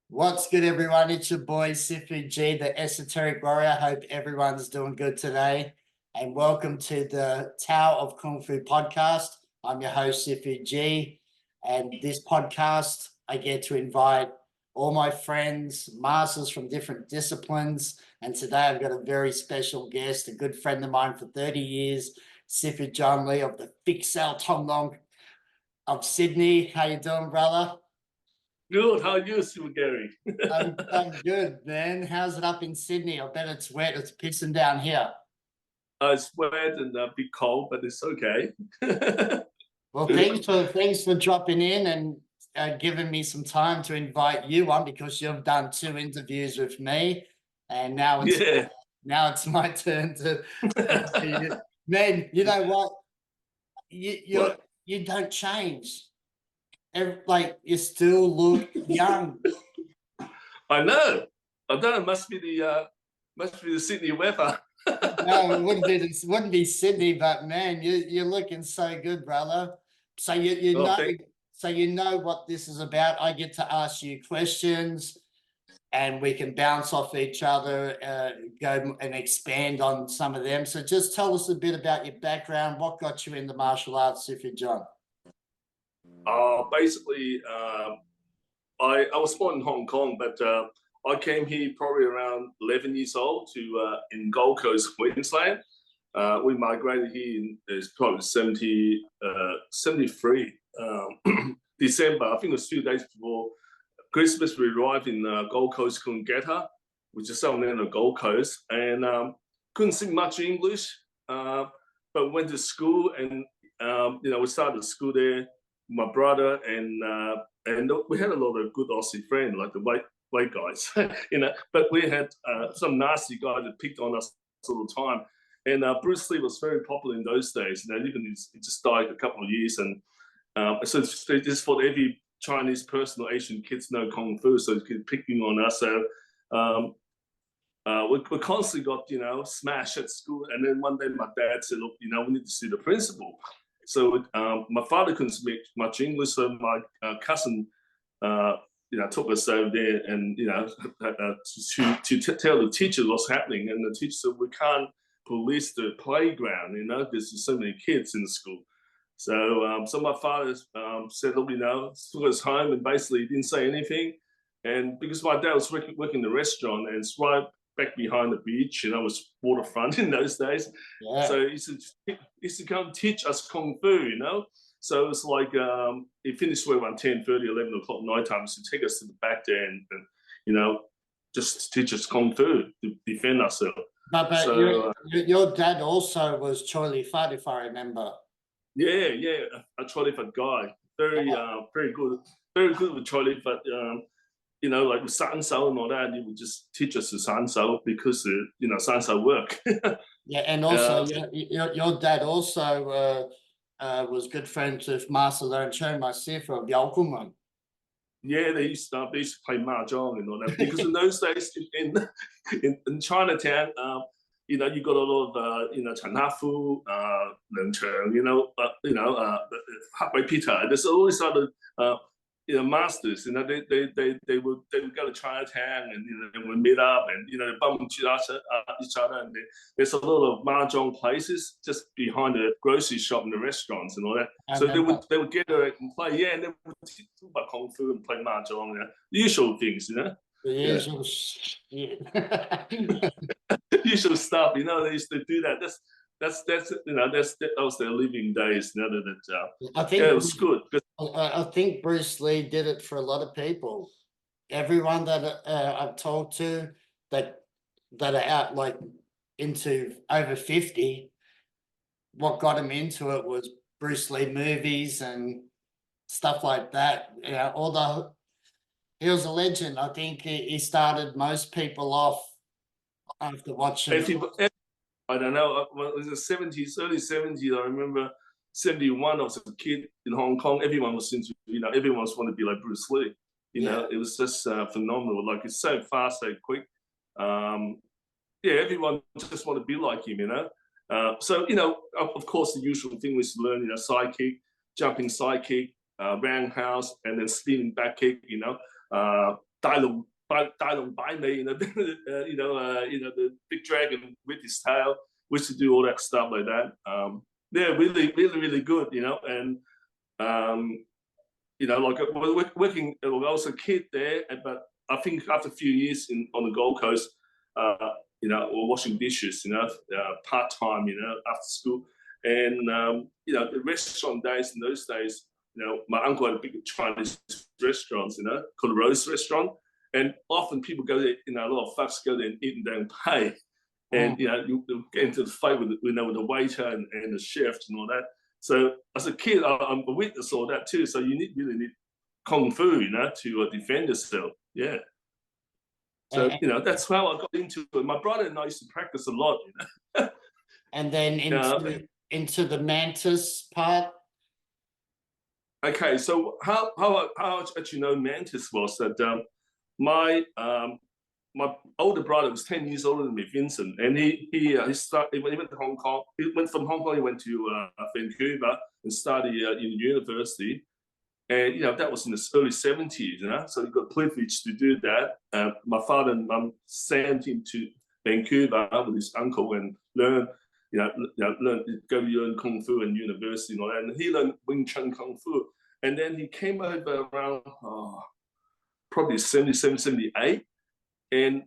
What's good, everyone? It's your boy Sifu G, the Esoteric Warrior. Hope everyone's doing good today. And welcome to the Tao of Kung Fu podcast. I'm your host, Sifu G. And this podcast, I get to invite all my friends, masters from different disciplines. And today I've got a very special guest, a good friend of mine for 30 years, Sifu John Lee of the Fik Sao Tong Long of Sydney. How you doing, brother? Good. How are you, Garry? I'm good, man. How's it up in Sydney? I bet it's wet. It's pissing down here. It's wet and a bit cold, but it's okay. Well, thanks for dropping in and giving me some time to invite you on, because you've done 2 interviews with me, and now it's my turn to you. Man, you know what? You don't change. Like, you still look young. I know. I don't know. Must be the Sydney weather. No, it wouldn't be Sydney, but man, you're looking so good, brother. So you know what this is about. I get to ask you questions, and we can bounce off each other, go and expand on some of them. So just tell us a bit about your background. What got you into martial arts, if you're John? Basically, I was born in Hong Kong, but I came here probably around 11 years old in Gold Coast, Queensland. We migrated here in probably 73 December. I think it was a few days before Christmas. We arrived in Gold Coast, Coolangatta, which is somewhere in the Gold Coast, and couldn't speak much English, but went to school, and we started school there. My brother and we had a lot of good Aussie friends, like the white guys, But we had some nasty guy that picked on us all the time. And Bruce Lee was very popular in those days. Even he just died a couple of years, and so they just thought every Chinese person or Asian kids know kung fu, so they keep picking on us. So we constantly got smashed at school. And then one day my dad said, "Look, we need to see the principal." So my father couldn't speak much English, so my cousin, took us over there and to tell the teacher what's happening. And the teacher said, "We can't police the playground, because there's so many kids in the school." So my father said, "Look, took us home and basically didn't say anything." And because my dad was working in the restaurant, and it's right back behind the beach, was waterfront in those days. Yeah. So he used to come teach us kung fu, So it's like he finished work around 10:30, 11 o'clock night time. So take us to the back there and just teach us kung fu to defend ourselves. But your dad also was Choi Li Fat, if I remember. Yeah, a Choi Li Fat guy. Very good with Choi Li Fat. Like with San Sao and all that, he would just teach us the San Sao because, San Sao work. Yeah, and also your dad also was good friends with Master Learn Cho, my sister of Yao Kuman. Yeah, they used to play mahjong and all that, because in those days in Chinatown, you got a lot of Chan Hafu, Learn Cheng, Hak Peter. There's always other masters, they would go to Chinatown, and they would meet up, and they bump into each other, and there's a lot of mahjong places just behind the grocery shop and the restaurants and all that. So they would get there and play, and they would talk about kung fu and play mahjong, the usual things, The usual shit. Usual stuff, they used to do that. That was their living days. I think it was good. I think Bruce Lee did it for a lot of people. Everyone that I've talked to that are out like into over 50, what got him into it was Bruce Lee movies and stuff like that. He was a legend. I think he started most people off after watching. I don't know. It was the 70s, early 70s. I remember 71. I was a kid in Hong Kong. Everyone was into, everyone wanted to be like Bruce Lee. It was just phenomenal. Like, it's so fast, so quick. Everyone just wanted to be like him. So of course, the usual thing was to learn, side kick, jumping side kick, roundhouse, and then spinning back kick. Dai Bai Mei, the big dragon with his tail. We used to do all that stuff like that. Yeah, really, really, really good, and like working. I was a kid there, but I think after a few years on the Gold Coast, or washing dishes, part time, after school, and the restaurant days in those days, my uncle had a big Chinese restaurants, called Rose Restaurant, and often people go there, a lot of folks go there and eat and don't pay, and you get into the fight with the waiter and the chefs and all that. So as a kid, I'm a witness of all that too. So you really need kung fu, to defend yourself. Yeah. So that's how I got into it. My brother and I used to practice a lot. And then into the Mantis part. Okay, so how I actually know Mantis was that my older brother was 10 years older than me, Vincent, and he went to Hong Kong. He went from Hong Kong. He went to Vancouver and studied in university. And that was in the early 70s, so he got privileged to do that. My father and mum sent him to Vancouver with his uncle and learn go learn kung fu in university and all that. And he learned Wing Chun kung fu. And then he came over around probably 77, 78. And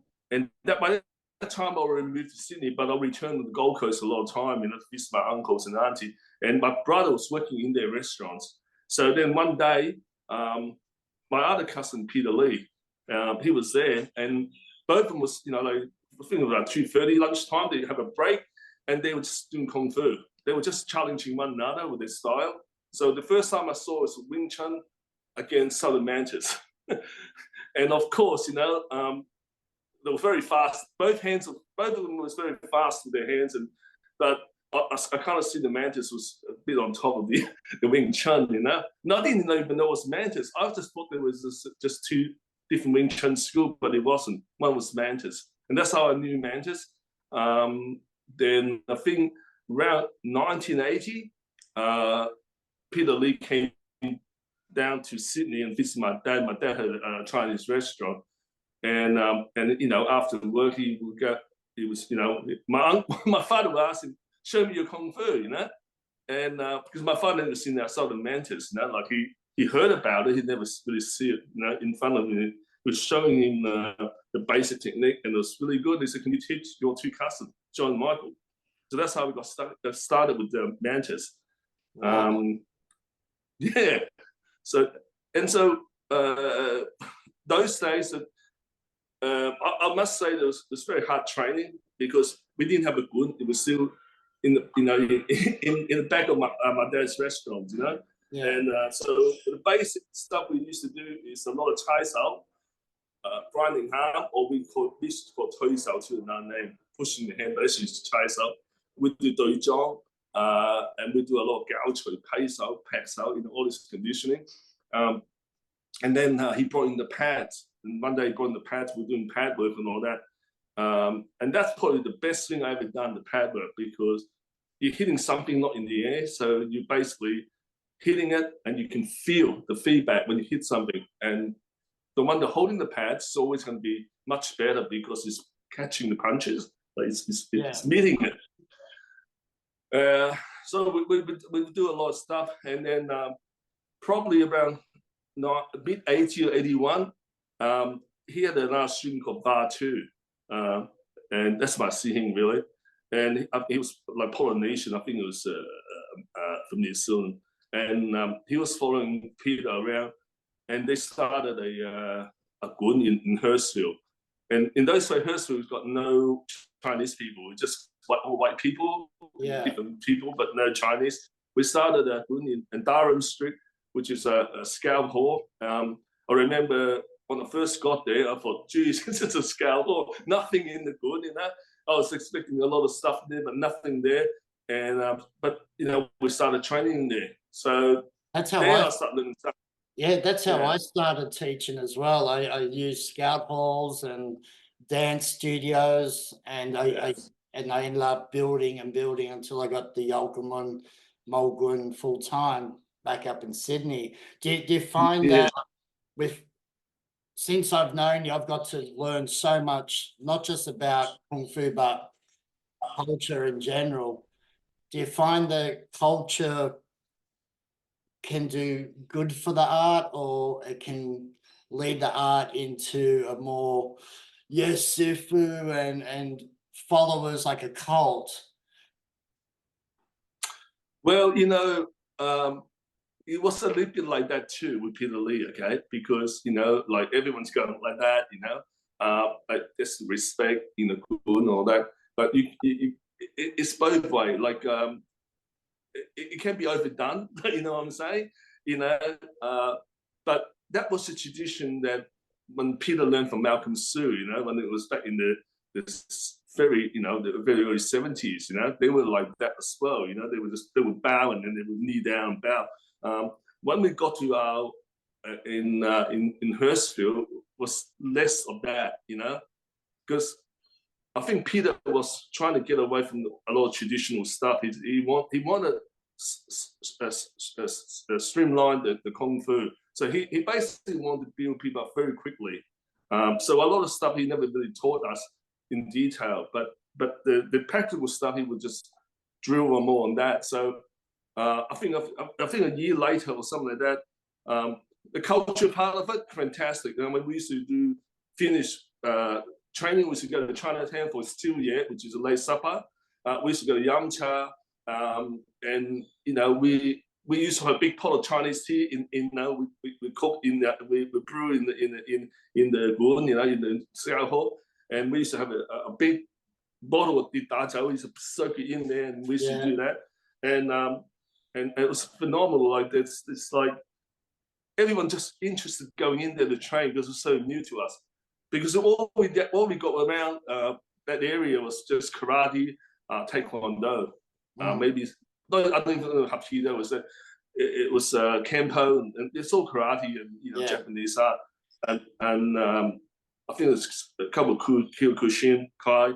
that by that time I already moved to Sydney, but I returned to the Gold Coast a lot of time, to visit my uncles and auntie. And my brother was working in their restaurants. So then one day, my other cousin, Peter Lee, he was there, and both of them was, I think it was around 2:30 lunchtime, they have a break, and they were just doing Kung Fu. They were just challenging one another with their style. So the first time I saw was Wing Chun against Southern Mantis. And of course, they were very fast. Both of them was very fast with their hands, but I kind of see the Mantis was a bit on top of the Wing Chun, And I didn't even know it was Mantis. I just thought there was just two different Wing Chun schools, but it wasn't. One was Mantis. And that's how I knew Mantis. Then I think around 1980, Peter Lee came down to Sydney and visited my dad. My dad had a Chinese restaurant. And after work, my father would ask him, show me your kung fu, and because my father never seen that Southern Mantis, like he heard about it, he never really see it, in front of him. He was showing him the basic technique, and it was really good. He said, "Can you teach your two cousins, John and Michael?" So that's how we got started with the Mantis. Wow. Yeah. So those days, I must say, it was very hard training because we didn't have a gun. It was still in the back of my dad's restaurant, Yeah. And so the basic stuff we used to do is a lot of chai sao, grinding ham, or we used to call toi sao to another name, pushing the hand, but it's used chai sao. We do doi zhong, and we do a lot of gao chui, pei sao, pak sao, all this conditioning. And then he brought in the pads. And one day he brought in the pads, we're doing pad work and all that. And that's probably the best thing I ever done, the pad work, because you're hitting something not in the air. So you're basically hitting it and you can feel the feedback when you hit something. And the one that's holding the pads is always going to be much better because it's catching the punches, but it's meeting it. So we do a lot of stuff. And then probably around mid-80 or 81, he had another student called Bar 2. And that's my seeing really. And he was like Polynesian, I think it was from New Zealand. And he was following Peter around, and they started a gun in Hearfield. And in those days, Hearfield got no Chinese people, just all white people, different people, but no Chinese. We started a gun in Durham Street, which is a scout hall. I remember when I first got there, I thought, geez, this is a scout hall, nothing in the gun, I was expecting a lot of stuff there, but nothing there. And but we started training there. So that's how I started learning stuff. Yeah, that's how I started teaching as well. I used scout halls and dance studios, and I ended up building until I got the Yalkamun Mulgun full time back up in Sydney. Do you find that with since I've known you, I've got to learn so much, not just about Kung Fu, but culture in general. Do you find the culture can do good for the art, or it can lead the art into a more, yes, Sifu and followers like a cult? Well, you know, it was a little bit like that too with Peter Lee, okay? Because, you know, like everyone's going like that, you know, like there's respect, you know, good and all that. But it's both way. Like, it can be overdone, you know what I'm saying? You know, but that was a tradition that when Peter learned from Malcolm Sue, you know, when it was back in the very, you know, the very early 70s, you know, they were like that as well, you know, they would bow and then they would knee down and bow. When we got to our in Hearfield, was less of that, you know, because I think Peter was trying to get away from a lot of traditional stuff. He wanted streamline the Kung Fu. So he basically wanted to build people up very quickly. So a lot of stuff he never really taught us in detail, but the practical stuff he would just drill more on that. So I think a year later or something like that, the culture part of it, fantastic. I mean, we used to finish training. We used to go to Chinatown for Still Yet, which is a late supper. We used to go to Yum Cha, and you know we used to have a big pot of Chinese tea. We cook in that, we brew in the gun, you know, in the cigar hall, and we used to have a big bottle of dita. We used to soak it in there, and we used to do that, and it was phenomenal. Like it's like everyone just interested going in there to train because it's so new to us. Because all we got around that area was just karate, taekwondo, maybe. No, I don't even know Hapkido was that. It was Kempo, and it's all karate and, you know, Japanese art, and I think there's a couple of Kyokushin Kai.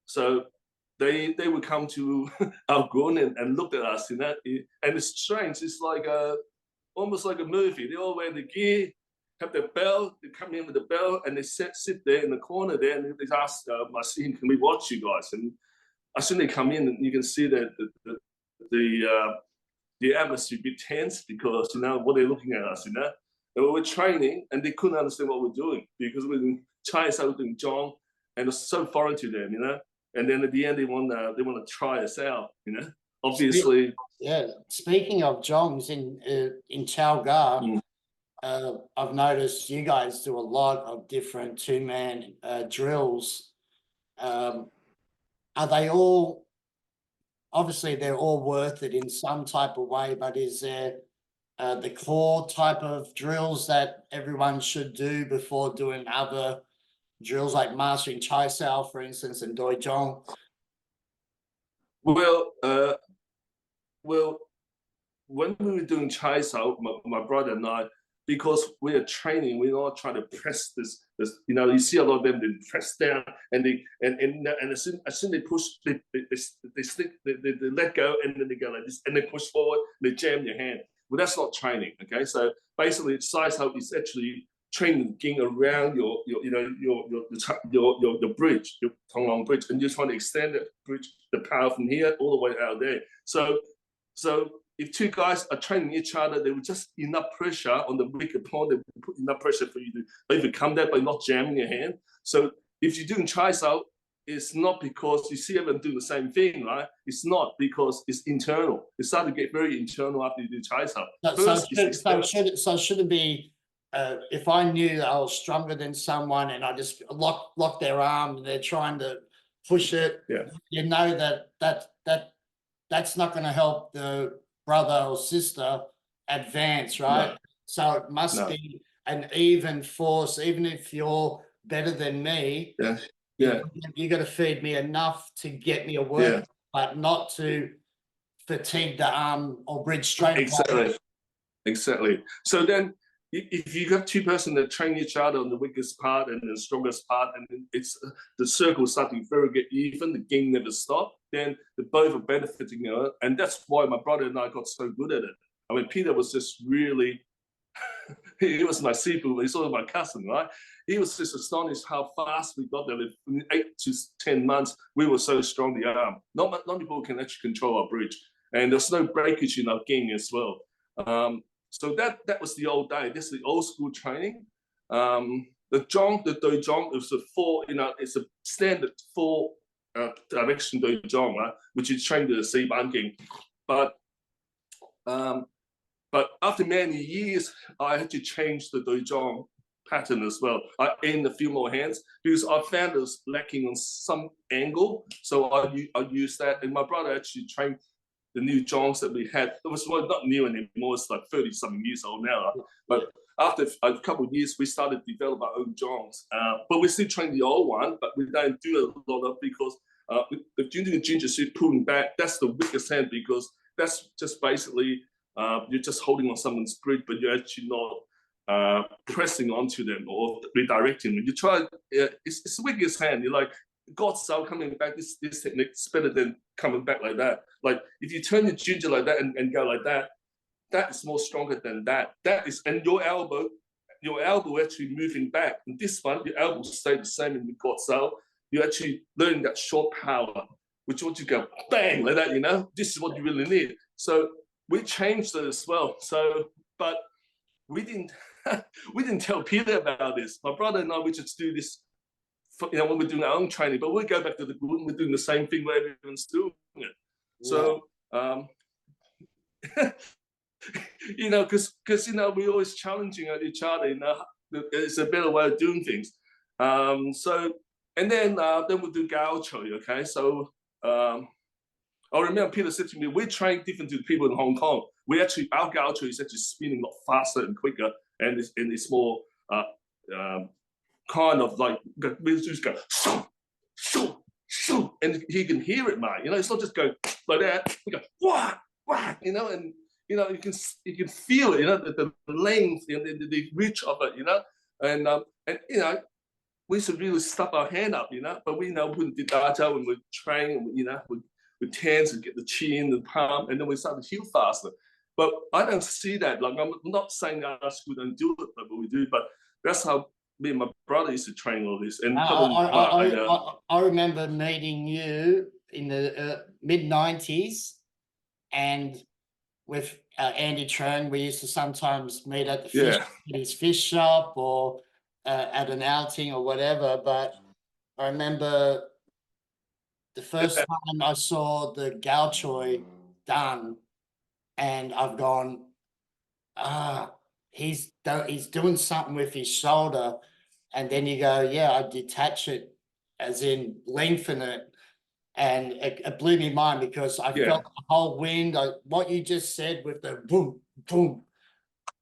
So they would come to our gun and look at us, you know, and it's strange. It's like almost like a movie. They all wear the gear, have their bell. They come in with the bell, and they sit there in the corner there, and they ask my scene, "Can we watch you guys?" And as soon as they come in, and you can see that the atmosphere a bit tense because, you know, what they're looking at us, you know. And we were training, and they couldn't understand what we're doing because we're in Chinese, we're doing Zhong, and it's so foreign to them, you know. And then at the end, they want to try us out, you know. Obviously, yeah. Speaking of Zhongs in Chao Ga, I've noticed you guys do a lot of different two-man drills. Are they all? Obviously, they're all worth it in some type of way, but is there the core type of drills that everyone should do before doing other drills like mastering Chai Sao, for instance, and Doi Zhong? well, when we were doing Chai Sao, my brother and I, because we are training, we're not trying to press this. You know, you see a lot of them, they press down, and as soon they push, they stick, they let go, and then they go like this, and they push forward, they jam your hand. Well, that's not training, okay? So basically, Chai Sao is actually training around your bridge, your Tonglong bridge, and you're trying to extend that bridge, the power from here all the way out there. So if two guys are training each other, there was just enough pressure on the weak opponent. They would put enough pressure for you to overcome that by not jamming your hand. So if you're doing Chai Sao, it's not because you see everyone do the same thing, right? It's not because it's internal. It starts to get very internal after you do Chai Sao. So should it be, if I knew I was stronger than someone and I just lock their arm and they're trying to push it, you know that's not going to help the brother or sister advance, right? No. So it must be an even force, even if you're better than me. You got to feed me enough to get me a work, but not to fatigue the arm or bridge straight. Exactly. So then, if you got two person that train each other on the weakest part and the strongest part, and it's the circle starting very get even, the game never stop, then they both are benefiting, you know? And that's why my brother and I got so good at it. I mean, Peter was just really he was my Sifu, but he's also my cousin, right? He was just astonished how fast we got there. In 8 to 10 months, we were so strong, the arm. Not many people can actually control our bridge. And there's no breakage in our game as well. So that was the old day. This is the old school training. The dojong is it's a standard 4 direction dojong, right? Which is trained the Seiban game. But after many years, I had to change the dojong pattern as well. I aimed a few more hands because I found it was lacking on some angle. So I used that, and my brother actually trained the new jongs that we had. It was not new anymore. It's like 30-something years old now. But after a couple of years, we started to develop our own jongs. But we still train the old one, but we don't do a lot of because if you're doing ginger soup pulling back, that's the weakest hand because that's just basically you're just holding on someone's bridge, but you're actually not pressing onto them or redirecting them. You try, it's the weakest hand. You're like, God's soul coming back, this technique is better than coming back like that. Like if you turn your ginger like that and go like that, that is more stronger than that. That is, and your elbow actually moving back. And this one, your elbow stay the same in the God's soul. You're actually learning that short power, which once you go bang like that, this is what you really need. So we changed it as well. So, but we didn't tell Peter about this. My brother and I, we just do this, when we're doing our own training, but we go back to the group and we're doing the same thing where everyone's doing it. So, because we're always challenging each other. It's a better way of doing things. And then we'll do gaucho. Okay, so I remember Peter said to me, "We train different to people in Hong Kong. Our gaucho is actually spinning a lot faster and quicker, and it's more kind of like we just go shoo, shoo, and he can hear it, mate. It's not just go like that. We go wah, wah, and you can feel it. The length and the reach of it. And we should really stuff our hand up. But we know when the data when we train, with hands and get the chin, the palm, and then we start to heal faster. But I don't see that. Like I'm not saying our school don't do it, but we do. But that's how me and my brother used to train all this. And I remember meeting you in the mid-90s, and with Andy Trung, we used to sometimes meet at his fish shop or at an outing or whatever. But I remember the first time I saw the gaucho done, and I've gone, he's doing something with his shoulder, and then you go, I detach it, as in lengthen it, and it blew me mind because I felt the whole wind, what you just said with the boom, boom,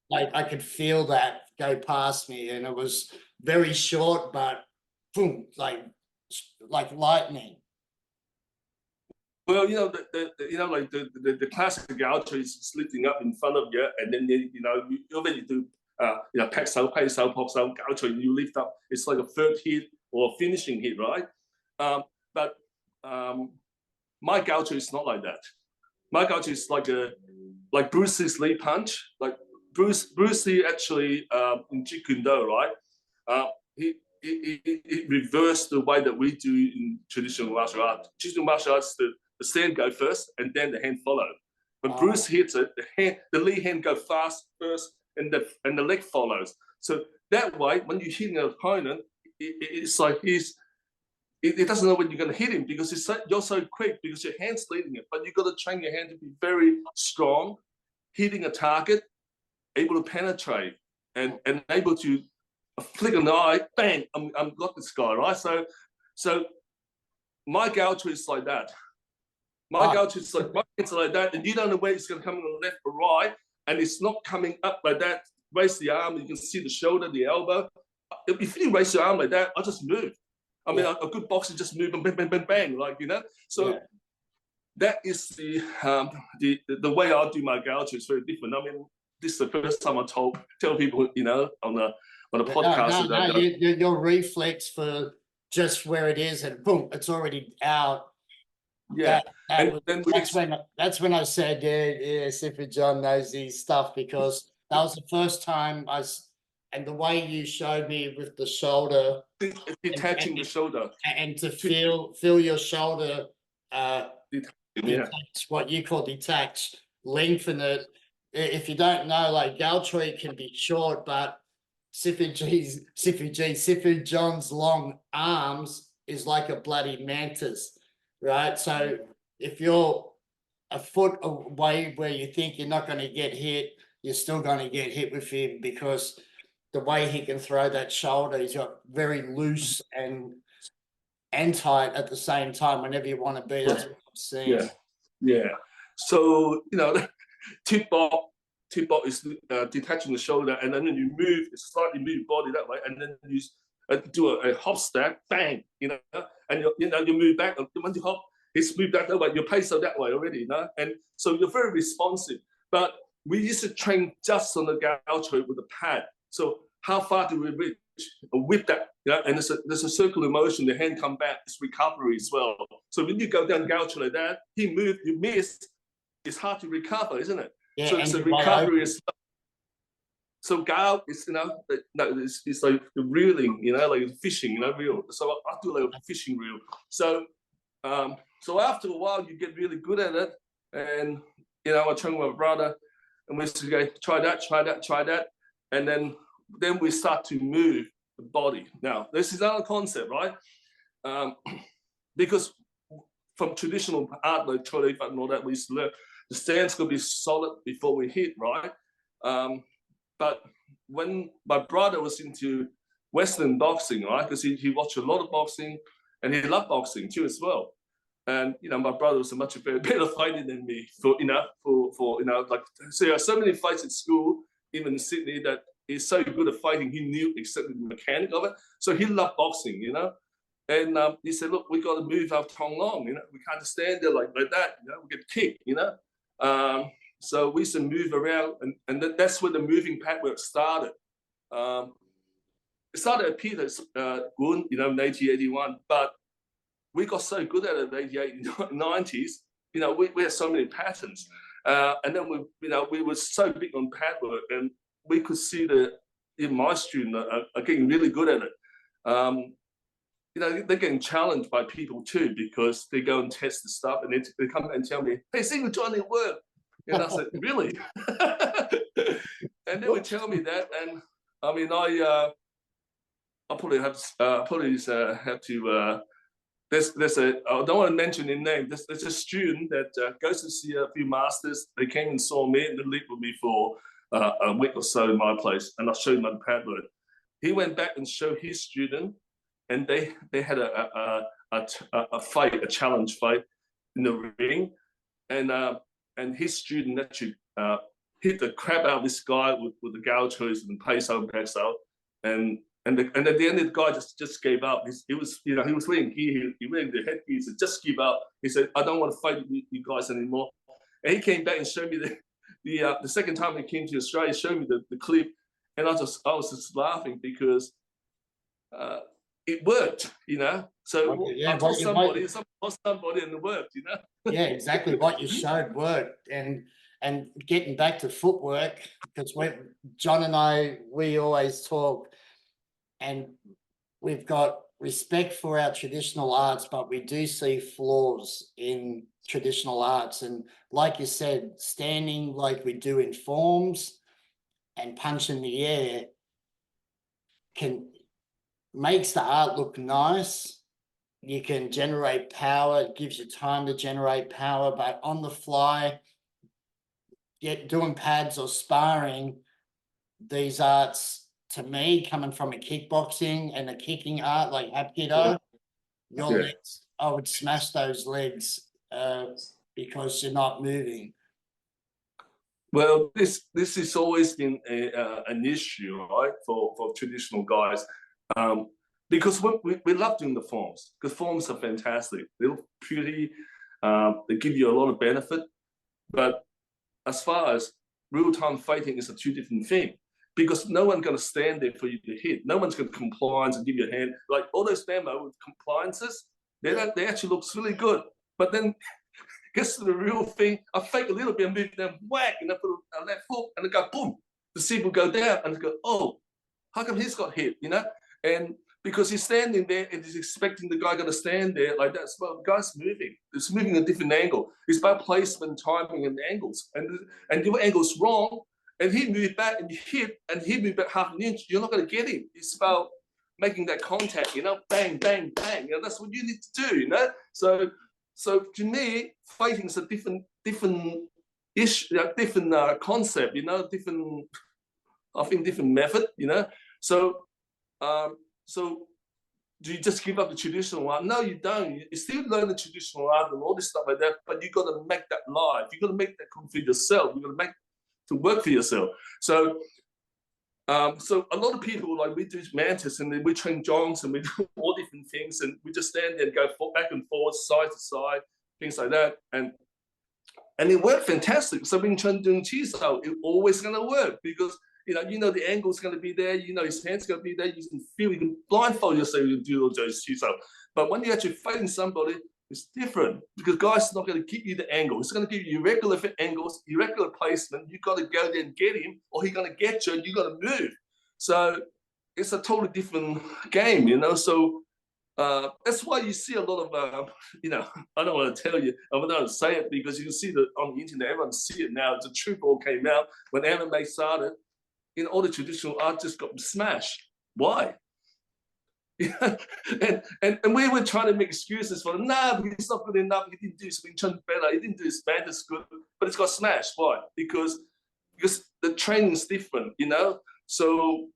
like I could feel that go past me, and it was very short, but boom, like lightning. Well, the classic gaucho is lifting up in front of you, and then you do pack sau, pay sau, pop sau, gaucho, and you lift up. It's like a third hit or a finishing hit, right? But my gaucho is not like that. My gaucho is like Bruce Lee's lead punch. Like Bruce Lee actually in Jeet Kune Do, right? He reversed the way that we do in traditional martial arts. Traditional martial arts, the stand go first and then the hand follow. When Bruce hits it, the lead hand go fast first and the leg follows. So that way, when you hit an opponent, it's like it doesn't know when you're going to hit him because you're so quick because your hand's leading it. But you've got to train your hand to be very strong, hitting a target, able to penetrate, and able to flick an eye, bang, I'm got this guy, right? So my gaucho is like that. My gaucho is like, my hands are like that, and you don't know where it's going to come on the left or right, and it's not coming up like that. Raise the arm, you can see the shoulder, the elbow. If you raise your arm like that, I just move. I mean, a good boxer just move and bang, bang, bang, bang, So that is the way I do my gaucho is very different. I mean, this is the first time I tell people, on the podcast. Your reflex for just where it is and boom, it's already out. Yeah, that's when I said, Sifu John knows his stuff, because that was the first time and the way you showed me with the shoulder, detaching the shoulder, and to feel your shoulder yeah, detach, what you call detach, lengthen it. If you don't know, like Galtree can be short, but Sifu John's long arms is like a bloody mantis, right? So if you're a foot away where you think you're not going to get hit, you're still going to get hit with him, because the way he can throw that shoulder, he's got very loose and tight at the same time whenever you want to be. That's what I'm seeing. Yeah. So, tip-bop is detaching the shoulder, and then you slightly move your body that way, and then you do a hop stack, bang, and you move back. When you hop, it's moved that way. Your pace are that way already, and so you're very responsive. But we used to train just on the gaucho with a pad. So how far do we reach? Whip that, and there's a circular motion. The hand come back. It's recovery as well. So when you go down gaucho like that, he moved, you missed. It's hard to recover, isn't it? Yeah, so it's a recovery is. So Gao is it's like the reeling, like fishing, reel. So I do like a fishing reel. So so after a while you get really good at it, and I train with my brother, and we used to go try that, and then we start to move the body. Now this is another concept, right? Because from traditional art like Chole and all that, we used to learn the stance could be solid before we hit, right? But when my brother was into Western boxing, right, because he watched a lot of boxing, and he loved boxing too as well. And my brother was a much better fighter than me. So there are so many fights at school, even in Sydney, that he's so good at fighting. He knew exactly the mechanic of it. So he loved boxing, And he said, "Look, we got to move our tongue long. We can't just stand there like that. We get kicked. So we used to move around, and that's where the moving pad work started. It started at Peter's Gun, in 1981, but we got so good at it in the 88, 90s. We had so many patterns, and then we were so big on pad work, and we could see that even my students are getting really good at it. They're getting challenged by people too, because they go and test the stuff, and they come and tell me, "Hey, Sifu John, it worked." And I said, "Really?" And they would tell me that, and I mean, I probably have to. There's I don't want to mention his name. There's a student that goes to see a few masters. They came and saw me and they lived with me for a week or so in my place, and I showed him the pad work. He went back and showed his student, and they had a fight, a challenge fight in the ring, and his student actually hit the crap out of this guy with the gauchos and peso and peso, and at the end the guy just gave up. He was wearing gear, he wearing the headgear. He said, "Just give up." He said, "I don't want to fight you guys anymore." And he came back and showed me the second time he came to Australia, showed me the clip, and I was just laughing because it worked, So Yeah, I told somebody, and it worked, Yeah, exactly. What you showed worked, and getting back to footwork, because John and we always talk, and we've got respect for our traditional arts, but we do see flaws in traditional arts. And like you said, standing like we do in forms and punch in the air makes the art look nice. You can generate power. It gives you time to generate power, but on the fly, doing pads or sparring, these arts, to me, coming from a kickboxing and a kicking art like Hapkido, your legs, I would smash those legs because you're not moving. Well, this has always been an issue, right, for traditional guys, because we love doing the forms, because forms are fantastic. They look pretty, they give you a lot of benefit, but as far as real-time fighting is a two different thing, because no one's going to stand there for you to hit. No one's going to compliance and give you a hand. Like all those demo with compliances, they actually looks really good, but then gets to the real thing. I fake a little bit and move them, whack, and I put a left hook and I go boom. the Sifu go down and go, oh, how come he's got hit, you know? And because he's standing there and he's expecting the guy going to stand there like that. Well, the guy's moving. It's moving a different angle. It's about placement, timing, and angles. And your angle's wrong, and he moved back and you hit, and he moved back half an inch. You're not going to get him. It's about making that contact, you know, bang, bang, bang. You know, that's what you need to do, you know. So to me, fighting is a different issue, different concept, you know, different method, you know. So do you just give up the traditional art? No, you don't. You still learn the traditional art and all this stuff like that, but you got to make that live. You got to make that come for yourself. You got to make to work for yourself. So a lot of people, like, we do Mantis and then we train Jongs and we do all different things, and we just stand there and go back and forth, side to side, things like that, and it worked fantastic. So when you're doing Chiso, it's always going to work because you know the angle's going to be there. You know his hand's going to be there. You can feel. You can blindfold yourself. You can do all those Chiso. But when you're actually fighting somebody, it's different because guy's not going to give you the angle. He's going to give you irregular angles, irregular placement. You got to go there and get him, or he's going to get you, and you got to move. So it's a totally different game, you know. So that's why you see a lot of, you know, I don't want to tell you, I don't say it because you can see that on the internet. Everyone see it now. The truth all came out when MMA started. You know, all the traditional art just got smashed. Why? and we were trying to make excuses for him. Nah, he's not good enough. He didn't do something better. He didn't do his Mantis good, but it's got smashed. Why? Because the training's different, you know. So,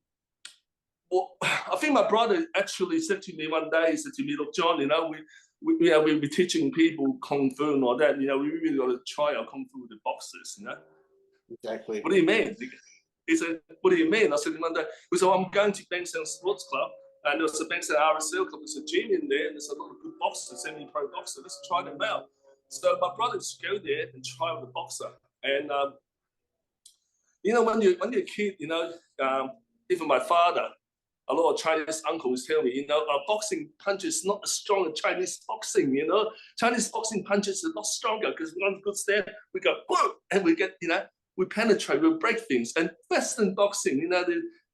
well, I think my brother actually said to me one day. He said to me, "Look, John, you know, we'll be teaching people kung fu and all that. You know, we really got to try our kung fu with the boxers, you know." Exactly. What do you mean? He said, "What do you mean?" I said, "One day, he said, I'm going to Bankstown Sports Club, and there's a Bankstown RSL club. There's a gym in there, and there's a lot of good boxers, semi-pro boxers. Let's try them out." So my brother used to go there and try with a boxer. And you know, when you're a kid, you know, even my father, a lot of Chinese uncles tell me, you know, our boxing punches not as strong as Chinese boxing. You know, Chinese boxing punches are not stronger because we're on good stand. We go boom, and we get, you know. We penetrate, we break things. And Western boxing, you know,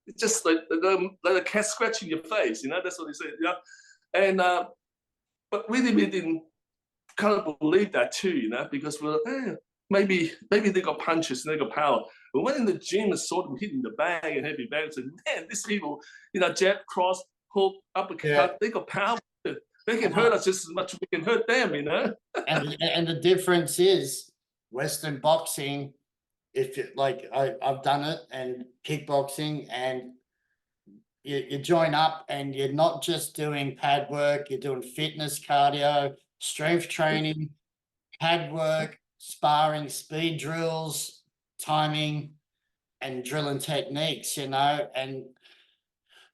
it's just like a cat scratching your face, you know, that's what they say, yeah. And, but really, we didn't kind of believe that too, you know, because we're like, maybe they got punches and they got power. But when in the gym and sort of hitting the bag and heavy bags, and man, these people, you know, jab, cross, hook, uppercut, they got power. They can hurt us just as much as we can hurt them, you know. and the difference is Western boxing. If it, like I've done it, and kickboxing, and you join up and you're not just doing pad work, you're doing fitness, cardio, strength training, pad work, sparring, speed drills, timing, and drilling techniques, you know. And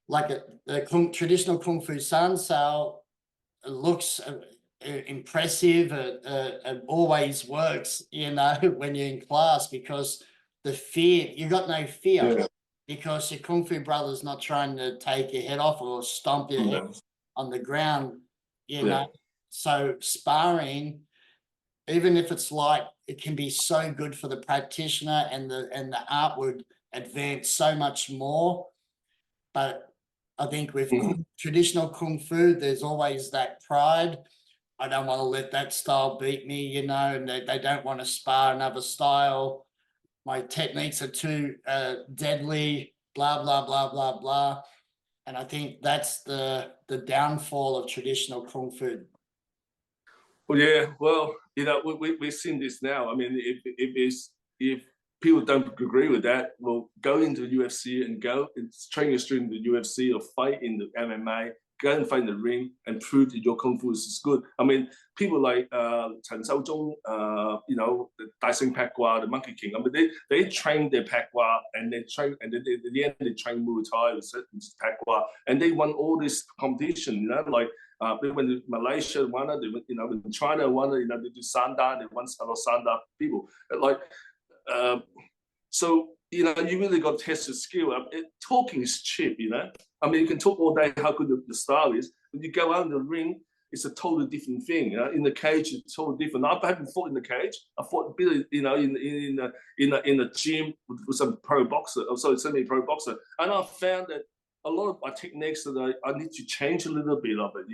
like the traditional Kung Fu San Sao looks impressive. It always works, you know, when you're in class, because the fear, you got no fear, because your Kung Fu brother's not trying to take your head off or stomp your head on the ground, you know. So sparring, even if it's light, it can be so good for the practitioner, and the art would advance so much more. But I think with traditional Kung Fu, there's always that pride. I don't want to let that style beat me, you know, and they don't want to spar another style. My techniques are too deadly, blah, blah, blah, blah, blah. And I think that's the downfall of traditional Kung Fu. Well, yeah, well, you know, we've seen this now. I mean, if people don't agree with that, well, go into the UFC and train your student in the UFC or fight in the MMA. Go and find the ring and prove that your kung fu is good. I mean, people like Chen Shaozhong, you know, the Daiseng Pacquiao, the Monkey King. I mean, they train their Pacquiao, and they train, and at the end they train Muay Thai with Pacquiao, and they won all this competition. You know, like they went to Malaysia, won it. They went, you know, in China, won it. You know, they do Sanda, they won a lot of Sanda people. Like, so you know, you really got to test your skill. Talking is cheap, you know. I mean, you can talk all day how good the style is. When you go out in the ring, it's a totally different thing. In the cage, it's totally different. I haven't fought in the cage. I fought a bit, in the gym with some pro boxer, semi-pro boxer, and I found that a lot of my techniques that I need to change a little bit of it,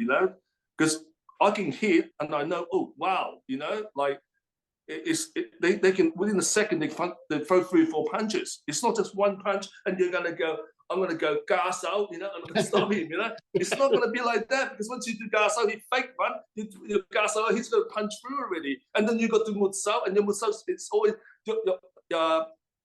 because I can hit and I know, oh wow, like they can within a second they throw 3 or 4 punches. It's not just one punch and you're gonna go, I'm gonna go gas out, I'm gonna stop him, It's not gonna be like that, because once you do gas out, he fake one, you gas out, he's gonna punch through already, and then you got to move south, and your move south, it's always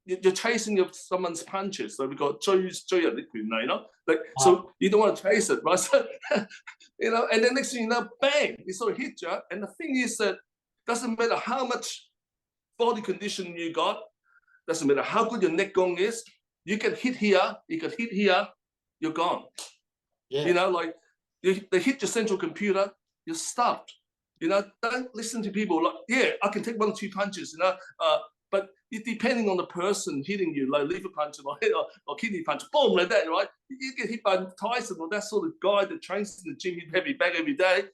you're chasing someone's punches. So we got 追人的權利, like so you don't want to chase it, right? So, and then next thing you know, bang, it sort of hit you. And the thing is that doesn't matter how much body condition you got, doesn't matter how good your neck gong is, you can hit here, you're gone. Yeah. Like they hit your central computer, you're stuffed. Don't listen to people like, yeah, I can take 1 or 2 punches, but it depending on the person hitting you, like liver punch or kidney punch, boom, like that, right? You get hit by Tyson or that sort of guy that trains in the gym, hit heavy bag every day,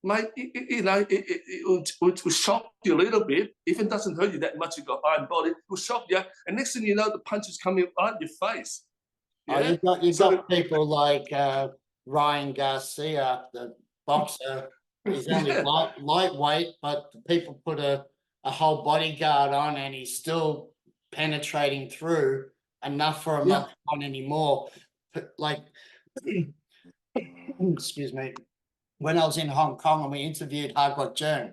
mate, it will shock you a little bit. If it doesn't hurt you that much, you got iron body, it will shock you. And next thing you know, the punch is coming out your face. Yeah? You've got people like Ryan Garcia, the boxer. He's only lightweight, but people put a whole bodyguard on and he's still penetrating through enough for him not on anymore. Like, excuse me, when I was in Hong Kong and we interviewed Hargot Jern,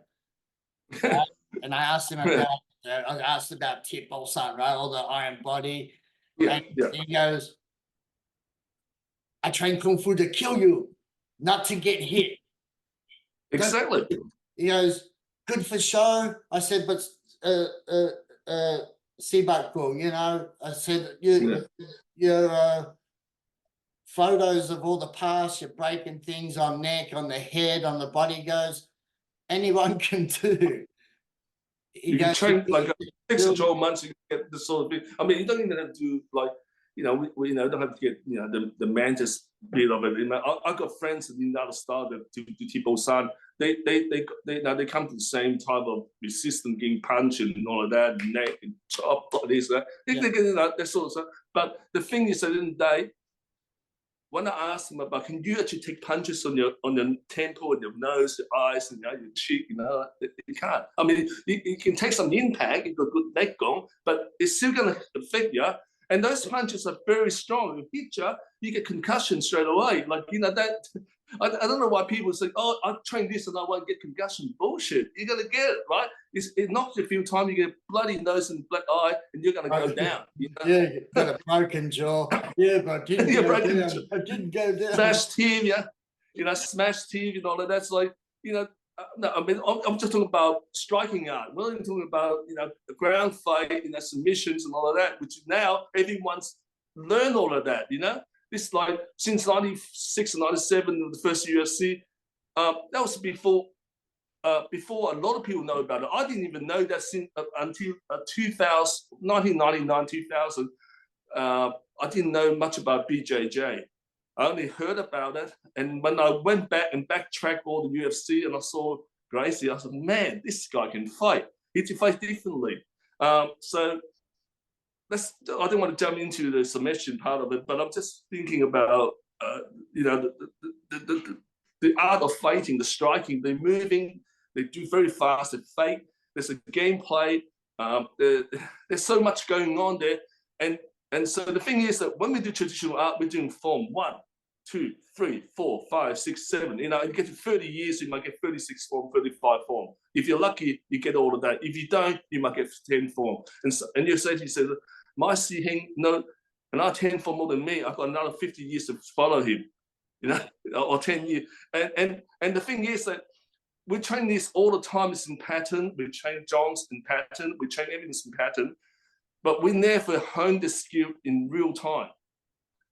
right? And I asked him about Tip Bolsan, right? All the iron body. And he goes, I train Kung Fu to kill you, not to get hit. Exactly. He goes, good for show. I said, but Sibakul, I said, your photos of all the past, you're breaking things on neck, on the head, on the body, goes, anyone can do. You can train like 6 or 12 months, you get the sort of thing. I mean, you don't even have to like, we don't have to get the Mantis bit of it. I got friends in the other star that do Tipo San. They come to the same type of resistance, getting punched and all of that, neck and chop, this that. They get that sort of stuff. But the thing is, at the end of the day, when I asked them about, can you actually take punches on your temple and your nose, your eyes, and your cheek? You can't. I mean, you can take some impact, you've got good neck gone, but it's still going to affect you. And those punches are very strong. You hit you, you get concussion straight away. Like, that. I don't know why people say, oh, I train this and I won't get concussion. Bullshit. You're going to get it, right? It knocks you a few times, you get bloody nose and black eye, and you're going to go down. Yeah, you got a broken jaw. Yeah, but I didn't go down. I didn't go down. Smashed teeth, smashed teeth and all of that's like, no, I mean, I'm just talking about striking art. We're not even talking about, the ground fight, submissions and all of that, which now everyone's learned all of that, This like since 96 and 97, the first UFC, that was before a lot of people know about it. I didn't even know that since until 1999, 2000. I didn't know much about BJJ. I only heard about it, and when I went back and backtracked all the UFC and I saw Gracie, I said, man, this guy can fight. He can fight differently. So I don't want to jump into the submission part of it, but I'm just thinking about, the art of fighting, the striking, the moving, they do very fast, they fake. There's a gameplay. There's so much going on there. And so the thing is that when we do traditional art, we're doing form 1, 2, 3, 4, 5, 6, 7. You get to 30 years, you might get 36 form, 35 form. If you're lucky, you get all of that. If you don't, you might get 10 form. And you say to yourself, my Si Hing, another 10 form more than me. I've got another 50 years to follow him, or 10 years. And the thing is that we train this all the time. It's in pattern. We train John's in pattern. We train everything's in pattern. But we never hone the skill in real time.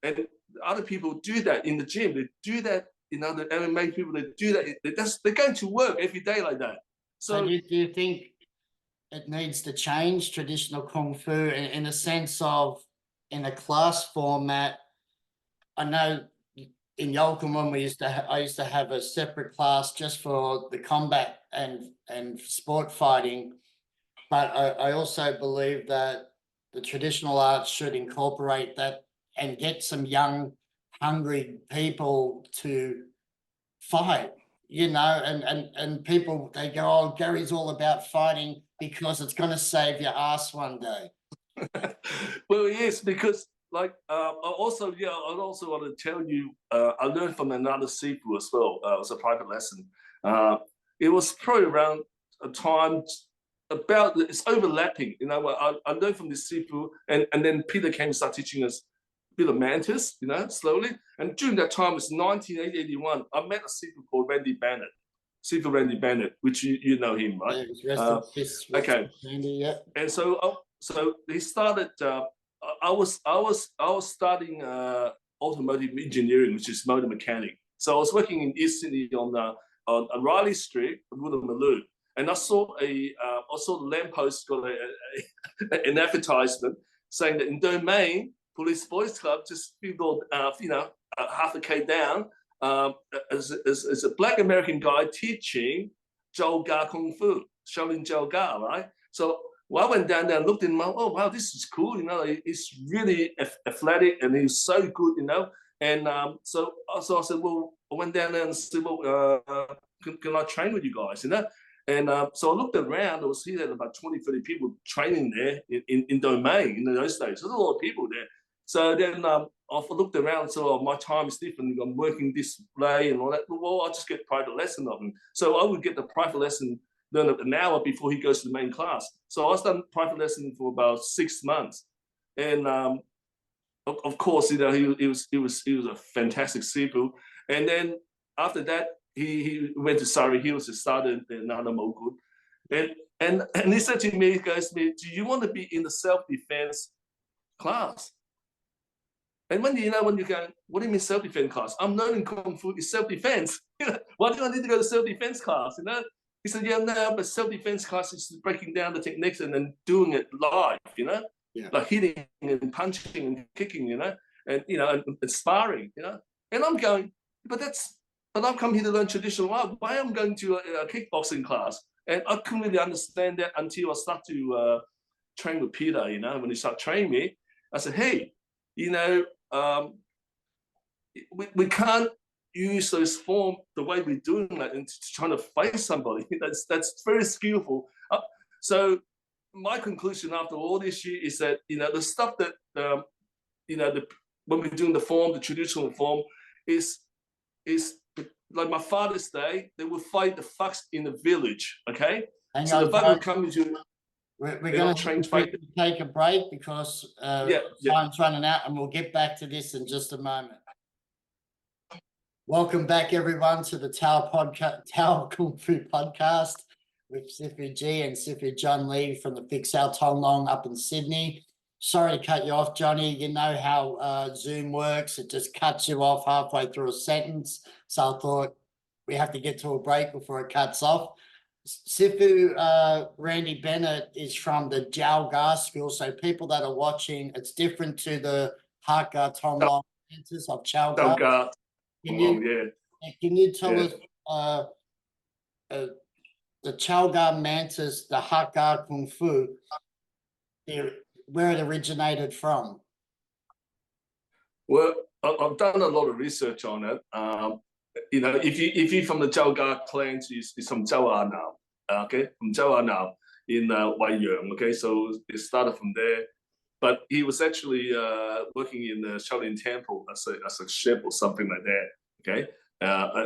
And other people do that in the gym. They do that, the MMA people, they do that. They're going to work every day like that. So do you think it needs to change traditional Kung Fu in a sense of, in a class format? I know in Yolkumum, I used to have a separate class just for the combat and sport fighting. But I also believe that the traditional arts should incorporate that and get some young, hungry people to fight, you know, and people, they go, oh, Gary's all about fighting because it's going to save your ass one day. Well, it is because, like, I also want to tell you, I learned from another Sifu as well. It was a private lesson. It was probably around a time about, it's overlapping. You know, I learned from the Sifu, and then Peter came and started teaching us a bit of Mantis, you know, slowly. And during that time, it's 1981. I met a Sifu called Randy Bennett. Sifu Randy Bennett, which you know him, right? Yeah, okay. Randy, yeah. And so he started. I was studying automotive engineering, which is motor mechanic. So I was working in East Sydney on Riley Street, Woolloomooloo, and I saw the lamppost got an advertisement saying that in Domain Police Boys Club, just people, half a K down, as a black American guy teaching Zhou Ga Kung Fu, Shaolin Zhou Ga, right? So I went down there and looked at him. Oh wow, this is cool. You know, he's really athletic and he's so good. You know, and so I said, well, I went down there and said, well, can I train with you guys? You know, and so I looked around. I was seeing about 20, 30 people training there in Domain in those days. There's a lot of people there. So then I looked around. So my time is different. I'm working this way and all that. Well, I'll just get private lesson of him. So I would get the private lesson then an hour before he goes to the main class. So I was done private lesson for about 6 months, and of course, you know, he was a fantastic Sifu. And then after that, he went to Surrey Hills to start another Mogul, and he said to me, he goes to me, do you want to be in the self-defense class? And when you go, what do you mean self-defense class? I'm learning Kung Fu is self-defense. Why do I need to go to self-defense class? You know? He said, yeah, no, but self-defense class is breaking down the techniques and then doing it live, you know? Yeah. Like hitting and punching and kicking, you know? And, you know, and sparring, you know? And I'm going, but I've come here to learn traditional art. Why am I going to a kickboxing class? And I couldn't really understand that until I started to train with Peter, you know? When he started training me, I said, hey, you know, we can't use those form the way we're doing that and trying to fight somebody. That's very skillful. So my conclusion after all this year is that, you know, the stuff that when we're doing the form, the traditional form, is like my Father's Day. They would fight the fucks in the village. Okay, so the fuck will come into. We're going to take a break because time's running out, and we'll get back to this in just a moment. Welcome back, everyone, to the Tao Kung Fu podcast with Sifu G and Sifu John Lee from the Fix Our Tong Long up in Sydney. Sorry to cut you off, Johnny. You know how Zoom works. It just cuts you off halfway through a sentence. So I thought we have to get to a break before it cuts off. Sifu Randy Bennett is from the Jiao Ga school. So people that are watching, it's different to the Hakka Tong Long Mantis of Jiao Ga. Can you tell us the Jiao Ga Mantis, the Hakka Kung Fu, where it originated from? Well, I've done a lot of research on it. You know, if you're from the Jiao Ga clan, it's from Jiao now, okay, from Jiao now in Waiyang, okay, so it started from there. But he was actually working in the Shaolin Temple as a chef or something like that, okay.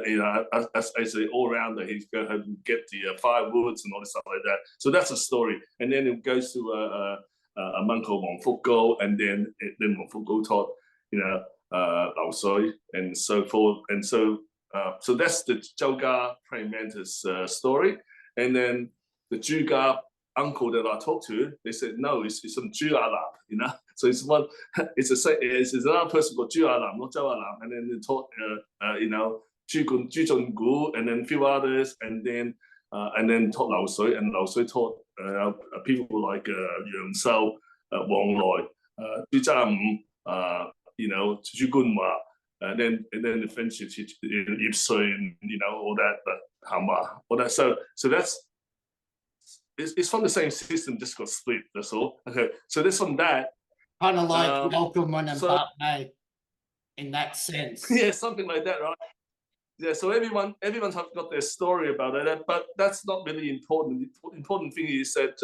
You know, as an all-rounder, he's going to get the firewoods and all this stuff like that. So that's a story. And then it goes to a monk called Wang Fugo, and then Wang Fugo taught, you know, Lao Sui and so forth. And so that's the Jiao Ga praying mantis story. And then the Zhu Ga uncle that I talked to, they said no, it's some Zhu Alam, you know. So it's another person called Zhu Alam, not Zhou Alam. And then they taught you know, Zhu Zhonggu, and then a few others, and then taught Lao Sui, and Lao Sui taught people like Yuan Shao, Wang Loi, Zhu Zhamu, you know, Zhu Gunhua, and then the French teach Ipsoi and all that, Hama, all that. So that's it's from the same system, just got split. That's all. Okay, so this from that. Kind of like Malcolm and Batman in that sense. Yeah, something like that, right? Yeah, so everyone's have got their story about it, but that's not really important. The important thing is that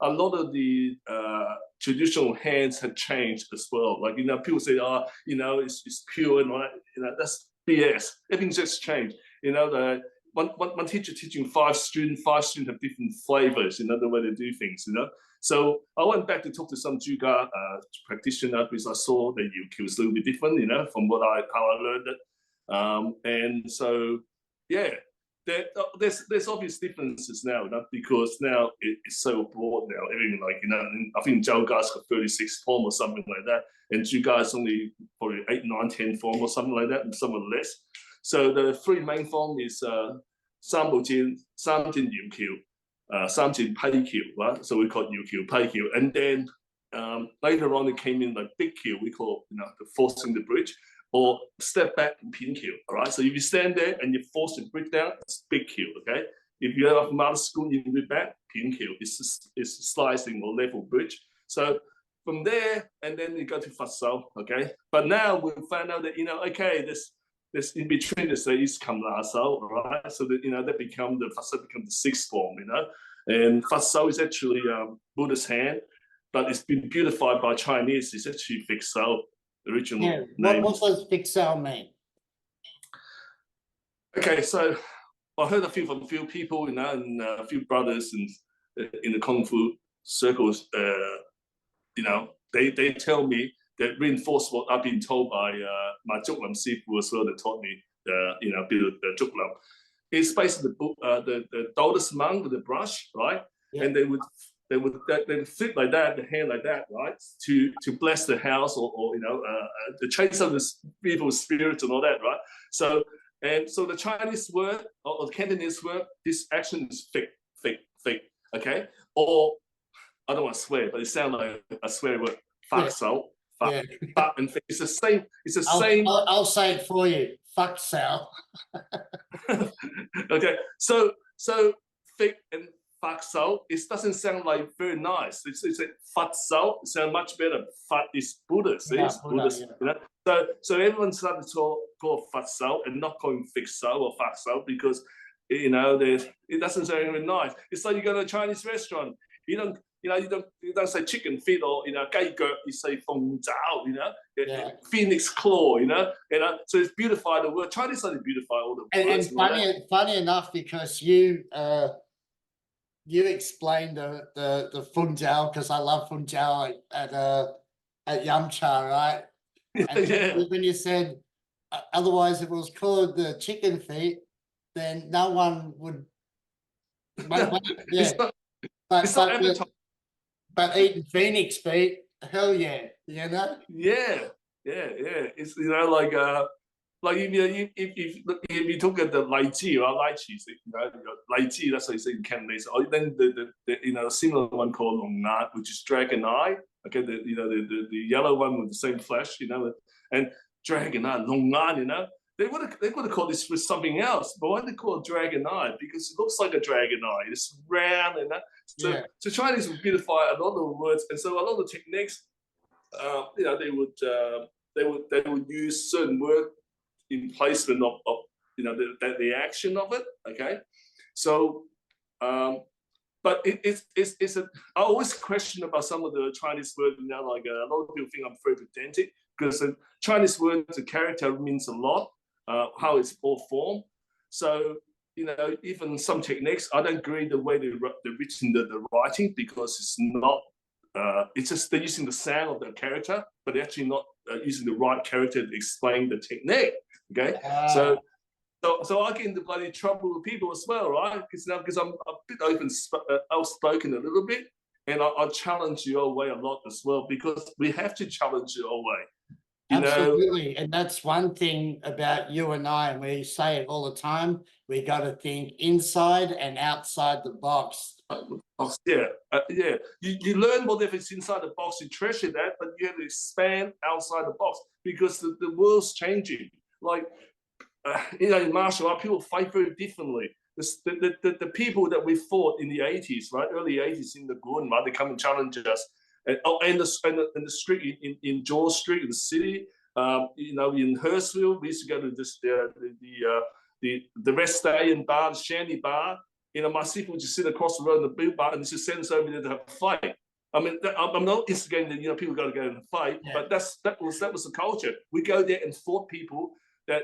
a lot of the traditional hands have changed as well. Like people say, it's pure and all that. That's BS. Everything's just changed. The one teacher teaching five students have different flavors. The way they do things. So I went back to talk to some Juga practitioner because I saw that UQ was a little bit different. From how I learned it. And so, yeah, there's obvious differences now, because now it's so broad now. Everything I think Zhao Gai's got 36 form or something like that, and Zhu Gai's only probably 8, 9, 10 form or something like that, and some are less. So the three main form is 三部剑、三剑腰橋、三劍批橋, right? So we call it 腰橋、批橋, and then later on it came in like big 橋, we call the forcing the bridge. Or step back and pin kill, all right? So if you stand there and you force the brick down, it's big kill, okay? If you have a school, you move back, pin kill. It's a slicing or level bridge. So from there, and then you go to Fatsal, okay? But now we find out that, okay, this in between this is Kamlasal, all right? So that, that Fatsal becomes the sixth form, And Fatsal is actually Buddha's hand, but it's been beautified by Chinese. It's actually Fixal. Original name. What does Fixal mean? Okay, so I heard from a few people, and a few brothers in the Kung Fu circles, they tell me that reinforce what I've been told by my Zhuklam Sifu as well, that taught me build the Zhuklam. It's basically the Taoist monk with the brush, right? Yeah. And they would flip like that, the hand like that, right? To bless the house or to chase out the evil spirits and all that, right? So the Chinese word or the Cantonese word, this action is fake, okay? Or I don't want to swear, but it sounds like a swear word. Fuck so, fuck, fuck and fake. It's the same. It's the same. I'll say it for you. Fuck Sal. Okay, so fake and Fat Sao, it doesn't sound like very nice. It's a Fat Sao, it sounds much better. Fat is Buddhist, Buddhist, So everyone started to call Fat Sao and not calling Fake Sao or Fat Sao because it doesn't sound very nice. It's like you go to a Chinese restaurant, you don't say chicken feet or gai gert, you say feng zhao, phoenix claw, So it's beautify the word. Chinese like to beautify all the words. And funny enough, because you explained the feng jiao, because I love feng jiao at Yamcha, right? And when you said otherwise it was called the chicken feet, then no one would. But eating phoenix feet, hell yeah, Yeah. It's like if you look at the lychee or lychee, lychee, that's how you say in Cantonese. Or then the similar one called long ngan, which is dragon eye. Okay, the yellow one with the same flesh, and dragon eye, long ngan, They would have called this with something else, but why they call it dragon eye? Because it looks like a dragon eye. It's round and that. So Chinese would beautify a lot of the words, and so a lot of the techniques, they would use certain words in placement of the action of it. Okay, so but it's I always question about some of the Chinese words. Like a lot of people think I'm very pedantic because the Chinese word, the character means a lot. How it's all formed. So even some techniques, I don't agree the way they're written the writing because it's not. It's just they're using the sound of the character, but they're actually not using the right character to explain the technique. Okay, so I get into bloody trouble with people as well, right? Because I'm a bit outspoken a little bit, and I challenge your way a lot as well because we have to challenge your way. You know, Absolutely. And that's one thing about you and I, and we say it all the time. We got to think inside and outside the box. yeah, yeah. You learn whatever is inside the box, you treasure that, but you have to expand outside the box because the world's changing. Like, you know, in martial art, people fight very differently. The people that we fought in the 80s, right, early 80s in the Gun, right, they come and challenge us. And the street in George Street in the city, you know, in Hearfield, we used to go to this the rest day and bar, the shanty bar. You know, my sister would just sit across the road in the boot bar and just send us over there to have a fight. I mean, I'm not instigating that, you know, people got to go and fight, yeah. But that was the culture. We go there and fought people that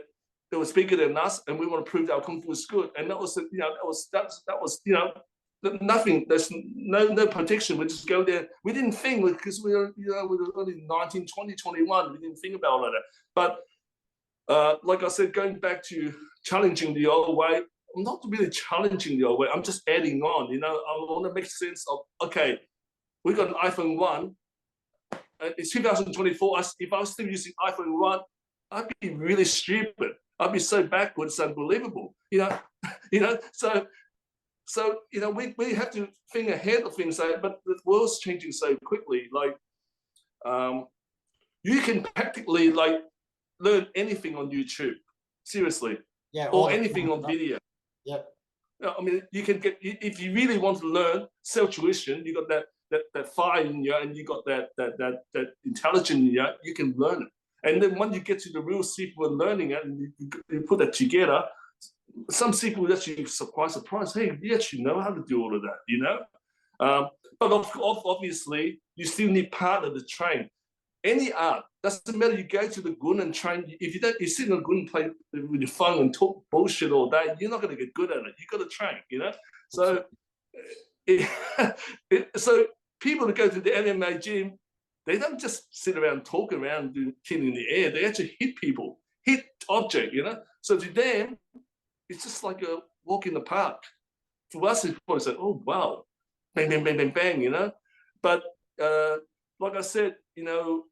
was bigger than us, and we want to prove that our kung fu is good. And that was, you know, that was, you know, nothing. There's no protection. We just go there. We didn't think because we were, you know, we were only 19, 20, 21. We didn't think about all of that. But like I said, going back to challenging the old way. I'm not really challenging the old way. I'm just adding on. You know, I want to make sense of, okay, we got an iPhone 1. It's 2024. If I was still using iPhone 1, I'd be really stupid. I'd be so backwards, unbelievable. You know, so you know, we have to think ahead of things. But the world's changing so quickly. Like, you can practically like learn anything on YouTube. Seriously. Yeah. Or anything on video. Yeah. I mean, you can get, if you really want to learn self-tuition, you got that fire in you, and you got that intelligence in you, you can learn it. And then when you get to the real Sifu and learning it, and you put that together, some Sifu will actually quite surprised. Hey, you actually know how to do all of that, you know? But obviously, you still need partner to train. Any art, doesn't matter. You go to the gun and train. If you sit in a gun and play with your phone and talk bullshit all day, you're not going to get good at it. You got to train, you know. So, so people that go to the MMA gym, they don't just sit around, talk around, do killing in the air. They actually hit people, hit object, you know. So to them, it's just like a walk in the park. To us, it's probably like, oh wow, bang, bang, bang, bang, bang, you know. But like I said, you know,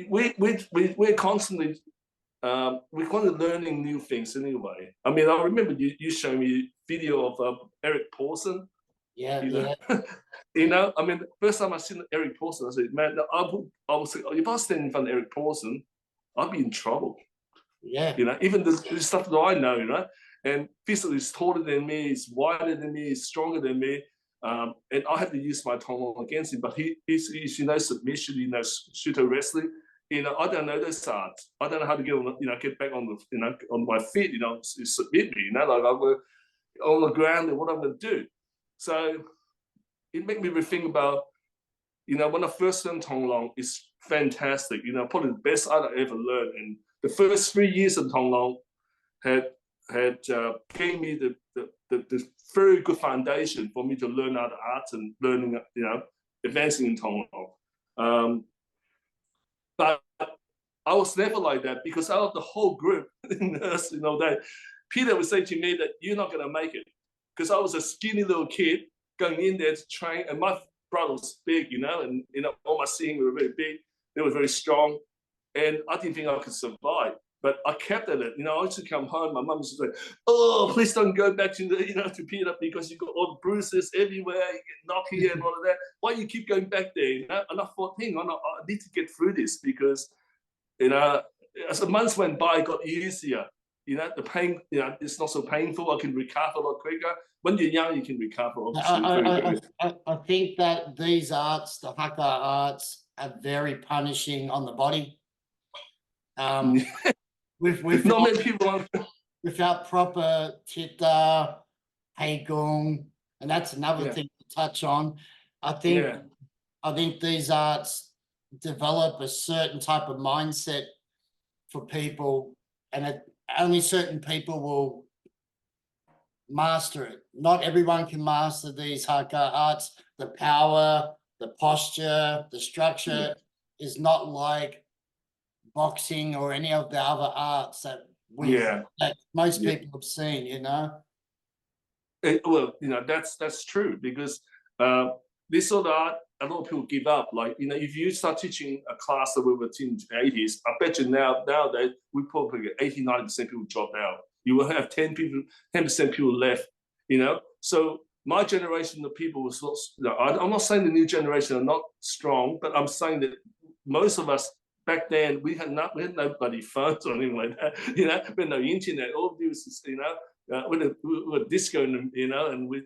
we're constantly learning new things anyway. I mean, I remember you showing me video of Eric Paulson. Yeah, you know? yeah. You know, I mean, the first time I seen Eric Paulson, I said, man, I was like, if I stand in front of Eric Paulson, I'd be in trouble. Yeah. You know, even the stuff that I know, you know, and physically he's taller than me, he's wider than me, he's stronger than me. And I had to use my tongue against him, but he's you know, submission, you know, shooter wrestling. You know, I don't know those arts. I don't know how to get on, you know, get back on the, you know, on my feet, you know, submit me, you know, like I were on the ground and what I'm going to do. So it made me rethink about, you know, when I first learned Tonglong, it's fantastic. You know, probably the best art I ever learned. And the first 3 years of Tonglong had gave me the very good foundation for me to learn other arts and learning, you know, advancing in Tonglong. But I was never like that, because out of the whole group, you know, that Peter would say to me that you're not going to make it, because I was a skinny little kid going in there to train, and my brother was big, you know, and you know, all my siblings were very big. They were very strong, and I didn't think I could survive. But I kept at it. You know, I used to come home. My mum was just like, "Oh, please don't go back to the, you know, to Peter, because you got all the bruises everywhere. You get knocked here and all of that. Why you keep going back there?" You know? And I thought, hang on, I need to get through this, because, you know, as the months went by, it got easier. You know, the pain, you know, it's not so painful. I can recover a lot quicker. When you're young, you can recover. I think that these arts, the haka arts, are very punishing on the body. Not many people without proper Chitta, Heigung, and that's another thing to touch on. I think these arts develop a certain type of mindset for people, and only certain people will master it. Not everyone can master these haka arts. The power, the posture, the structure is not like boxing or any of the other arts that most people have seen, you know. Well, you know, that's true, because this sort of art, a lot of people give up. Like, you know, if you start teaching a class that we were teaching in the 80s, I bet you nowadays we probably get 80-90% people drop out. You will have 10% people left, you know. So my generation of people was, you know, I'm not saying the new generation are not strong, but I'm saying that most of us back then, we had nobody phones or anything like that, you know, we had no internet. All we do is, you know, we were disco, you know, and we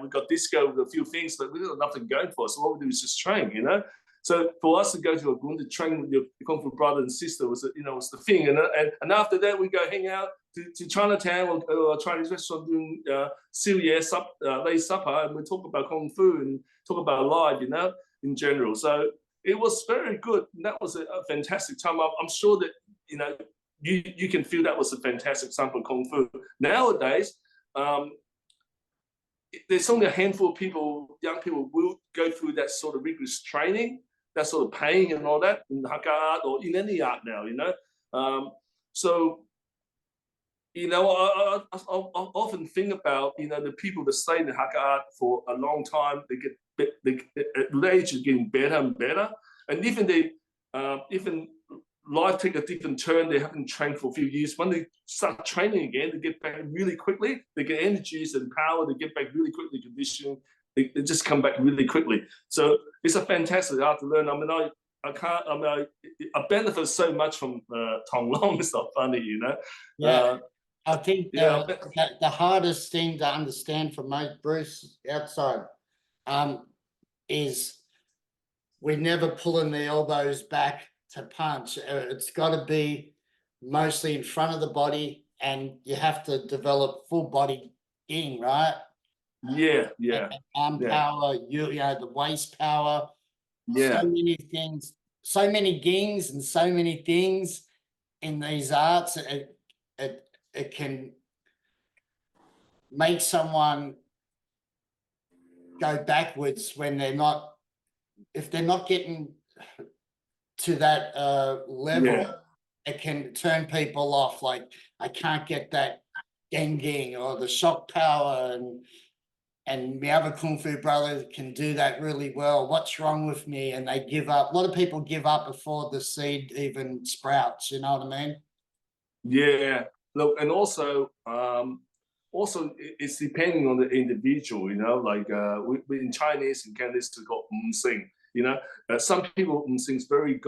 got disco with a few things, but we got nothing going for us. So what we do is just train, you know. So for us to go to a gun to train with your Kung Fu brother and sister was, you know, was the thing. And after that, we go hang out to Chinatown or a Chinese restaurant doing late supper, and we talk about Kung Fu and talk about life, you know, in general. So it was very good. That was a fantastic time. I'm sure that, you know, you can feel that was a fantastic time for Kung Fu. Nowadays, there's only a handful of people, young people, will go through that sort of rigorous training, that sort of pain and all that in Hakka art or in any art now, you know. So, you know, I often think about, you know, the people that stay in the Hakka art for a long time. Their age is getting better and better, and even life take a different turn. They haven't trained for a few years. When they start training again, they get back really quickly. They get energies and power. They get back really quickly. Conditioning. They just come back really quickly. So it's a fantastic art to learn. I mean, I benefit so much from Tong Long. It's not funny, you know. Yeah. I think the hardest thing to understand for most Bruce outside is we're never pulling the elbows back to punch. It's got to be mostly in front of the body, and you have to develop full body in, right? Yeah. Arm power, you know, the waist power. Yeah. So many things, so many gings and so many things in these arts. It can make someone go backwards when if they're not getting to that level. It can turn people off. Like, I can't get that gang or the shock power, and the other Kung Fu brother can do that really well. What's wrong with me? And they give up. A lot of people give up before the seed even sprouts. You know what I mean? Yeah. Look, and also it's depending on the individual, you know, like we in Chinese and Cantonese we call sing, you know. Some people sings very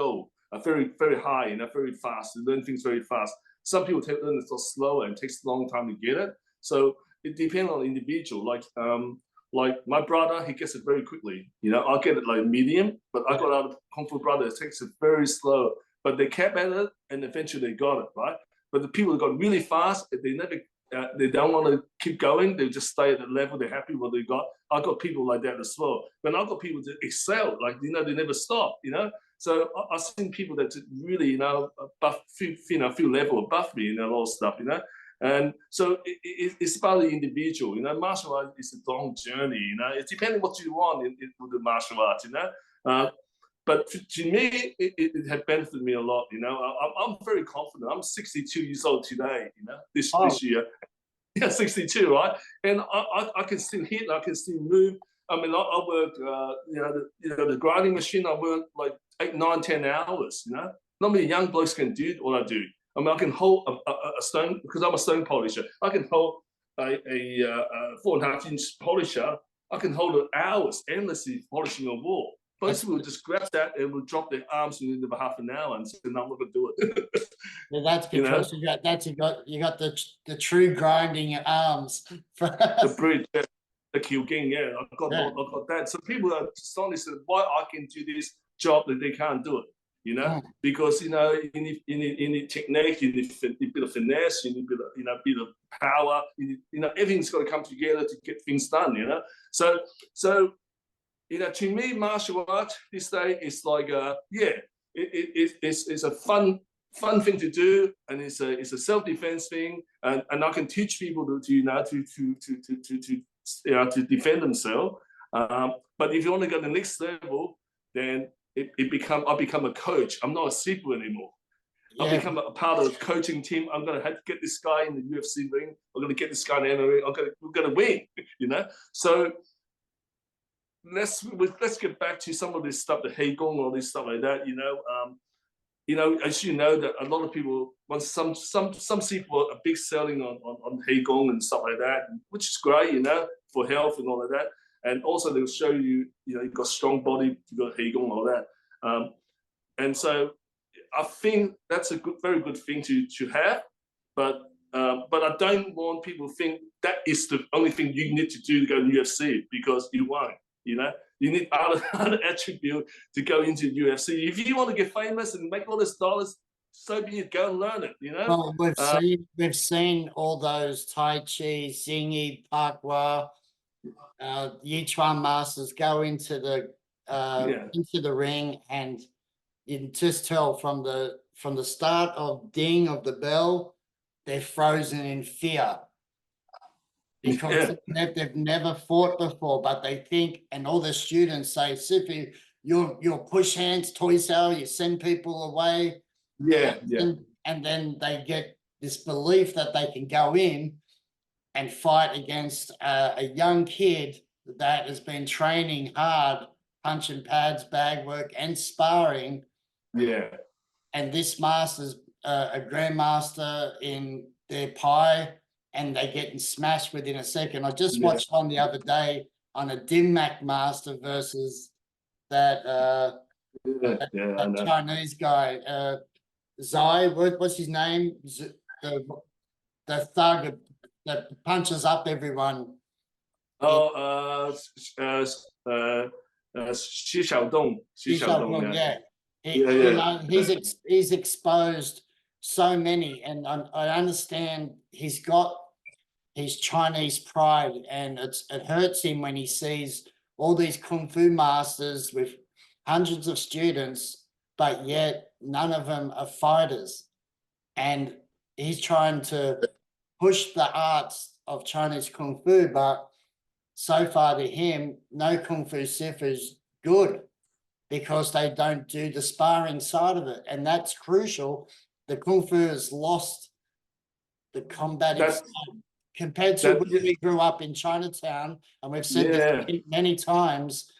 very, very high, you know, very fast. They learn things very fast. Some people learn it slower and takes a long time to get it. So it depends on the individual. Like my brother, he gets it very quickly. You know, I get it like medium, but I got other Kung Fu brother that takes it very slow. But they kept at it, and eventually they got it, right? But the people that got really fast, they don't want to keep going. They just stay at the level. They're happy with what they got. I got people like that as well. But I got people that excel, like, you know, they never stop, you know. So I've seen people that really, you know, few level above me, you know, a lot of stuff, you know. And so it's about the individual, you know. Martial art is a long journey, you know. It's depending what you want with the martial arts, you know. But to me, it had benefited me a lot, you know. I'm very confident. I'm 62 years old today, you know, this year. Yeah, 62, right? And I can still hit, I can still move. I mean, I work, you know, the grinding machine, I work like 8, 9, 10 hours, you know. Not many young blokes can do what I do. I mean, I can hold a stone, because I'm a stone polisher. I can hold a 4.5-inch polisher. I can hold it hours, endlessly polishing a wall. Most people just grab that and will drop their arms within about half an hour and say, "No, I'm not going to do it." Well, that's because you got the true grinding arms. The bridge, the Kyuging, yeah, I've got that. So people are astonished at why I can do this job that they can't do it. You know, because you know, you need technique, you need a bit of finesse, you need a bit of power. You know, everything's got to come together to get things done. You know, so. You know, to me, martial arts this day is like, it's a fun thing to do, and it's a self-defense thing, and I can teach people to defend themselves. But if you want to go to the next level, then I become a coach. I'm not a sifu anymore. I'll become a part of the coaching team. I'm going to have to get this guy in the UFC ring. I'm going to get this guy in the MMA. We're going to win. You know, so. let's get back to some of this stuff, the Heigong, all this stuff like that. As you know, that a lot of people, once some people are big selling on Heigong and stuff like that, which is great, for health and all of that. And also they'll show you, you've got strong body, you've got Heigong and all that. And so I think that's a very good thing to have, but I don't want people to think that is the only thing you need to do to go to UFC, because you won't. You need other attribute to go into UFC. If you want to get famous and make all this dollars, so be it. Go and learn it. Well, we've seen all those Tai Chi, Xingyi, Parkwa, Yichuan masters go into the ring, and you can just tell from the start of ding of the bell, they're frozen in fear. Because they've never fought before, but they think, and all the students say, Sifu, you're push hands, toy sale, you send people away. And then they get this belief that they can go in and fight against a young kid that has been training hard, punching pads, bag work, and sparring. Yeah. And this master's a grandmaster in their pie, and they're getting smashed within a second. I just watched one the other day on a Dim Mak master versus that Chinese guy, Zai. What's his name? The thug that punches up everyone. Xi Xiaodong. Yeah. He's exposed so many, and I understand he's got his Chinese pride, and it hurts him when he sees all these kung fu masters with hundreds of students, but yet none of them are fighters. And he's trying to push the arts of Chinese kung fu, but so far to him, no kung fu sifu is good, because they don't do the sparring side of it, and that's crucial. The kung fu has lost the combative side compared to when we grew up in Chinatown, and we've said this many times,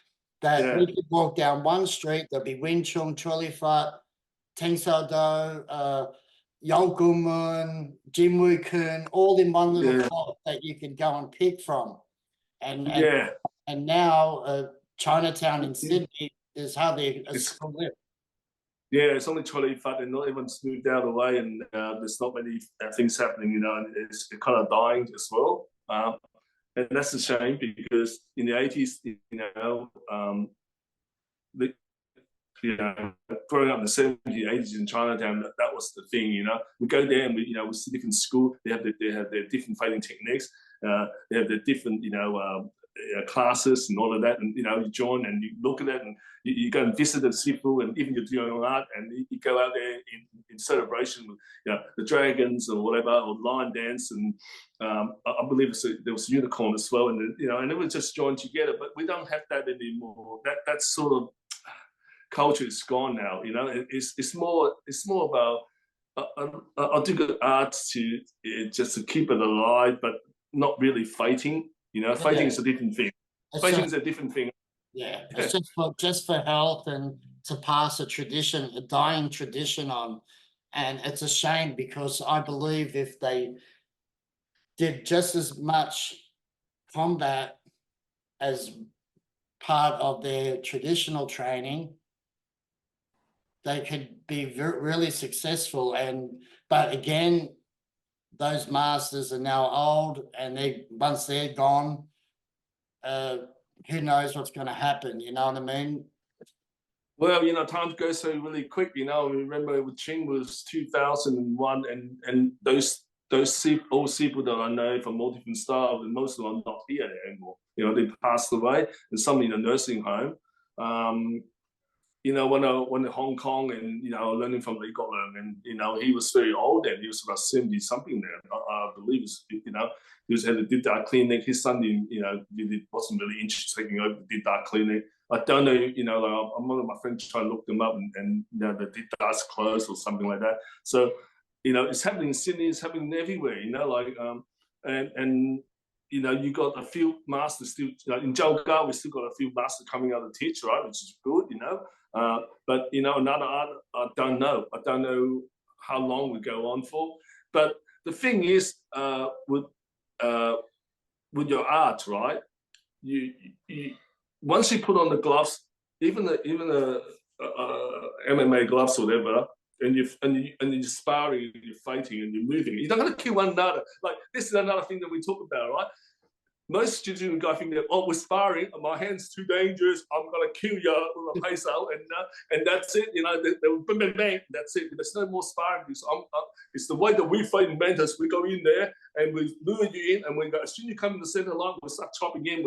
that we could walk down one street, there'll be Wing Chun, Chuli Fat, Teng Sao Do, Yong Gumun, Jin Woo Kun, all in one little pot that you can go and pick from. And now Chinatown in Sydney is hardly a school left. Yeah, it's only Chuli Fat, and not everyone's moved out of the way, and there's not many things happening, and it's kind of dying as well. And that's a shame, because in the 80s, growing up in the 70s, 80s in Chinatown, that was the thing. We go there and we see different schools. They have their different fighting techniques. They have their different classes and all of that, and you join and you look at it, and you go and visit the Sifu, and even you do your own art, and you go out there in celebration with the dragons or whatever, or lion dance, and I believe there was unicorn as well, and and it was just joined together. But we don't have that anymore. That sort of culture is gone now. It's more about I do good art to just to keep it alive, but not really fighting. Fighting is a different thing. Fighting is a different thing. Yeah, it's just for health and to pass a tradition, a dying tradition on. And it's a shame, because I believe if they did just as much combat as part of their traditional training, they could be really successful. But again, those masters are now old, and once they're gone, who knows what's going to happen? You know what I mean? Well, time goes so really quick. Remember with Ching was 2001, and those old people that I know from all different styles, and most of them are not here anymore. They passed away, and some in a nursing home. When Hong Kong, and learning from Lee Gok Leung, and he was very old, and he was about 70 something there. I believe he was had a did that clinic. His son, wasn't really interested in taking over the did that clinic. I don't know, one of my friends trying to look them up, and the did that's closed or something like that. So it's happening in Sydney, it's happening everywhere. And you know, you got a few masters still, you know, in Zhouga, we still got a few masters coming out to teach, right, which is good, you know. But, you know, another art, I don't know. I don't know how long we go on for. But the thing is, with your art, right, you once you put on the gloves, even the MMA gloves or whatever, and you're sparring, and you're fighting, and you're moving, you're not going to kill one another. Like, this is another thing that we talk about, right? Most students guys think that, oh, we're sparring, and my hand's too dangerous, I'm gonna kill you with a peso, and that's it. You know, they bang, bang, bang, that's it. There's no more sparring. It's the way that we fight in Mantis. We go in there and we lure you in, and we go, as soon as you come in the center line, we start chopping in,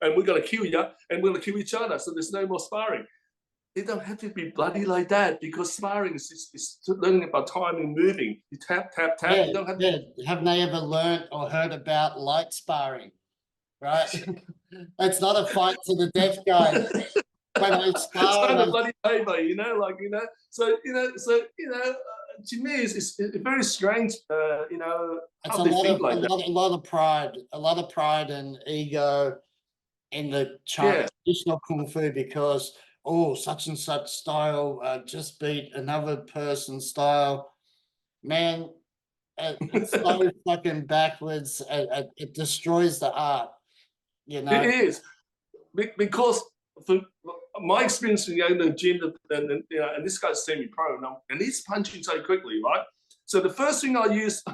and we're gonna kill you, and we're gonna kill each other. So there's no more sparring. It don't have to be bloody like that, because sparring is learning about timing, moving. You tap, tap, tap. Yeah, you don't have yeah. Haven't they ever learned or heard about light sparring? Right? It's not a fight to the death, guys. When I it's spar, not a bloody paper, you know, like, you know. So to me, it's very strange, you know, it's how they think like that. a lot of pride and ego in the traditional kung fu, because such and such style just beat another person's style. Man, it's so fucking backwards. It destroys the art. You know, It is, because for my experience in the gym, and this guy's semi-pro, and he's punching so quickly, right? So the first thing I used,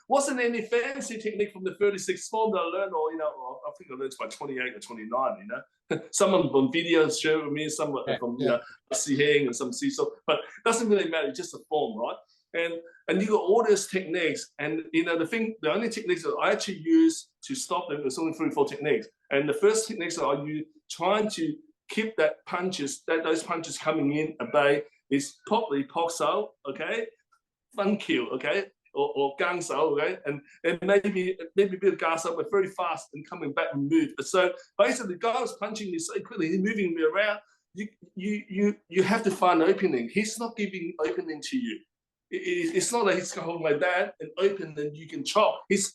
wasn't any fancy technique from the 36 form that I learned, or, you know, I think I learned by 28 or 29, you know. Some of them from videos showed me, some from, you know, Siheng and some Siso, but it doesn't really matter, it's just a form, right? And you got all those techniques, and, you know, the only techniques that I actually use to stop them, there's only 3 or 4 techniques. And the first techniques that I use, trying to keep those punches coming in at bay, is probably Pok Sao, okay, Fun Kill, okay, or Gang Sao, okay, and maybe a bit of Ga Sao, but very fast and coming back and move. So basically, the guy was punching me so quickly, he's moving me around. You have to find an opening. He's not giving opening to you. It's not like he's going like that and open, and you can chop. He's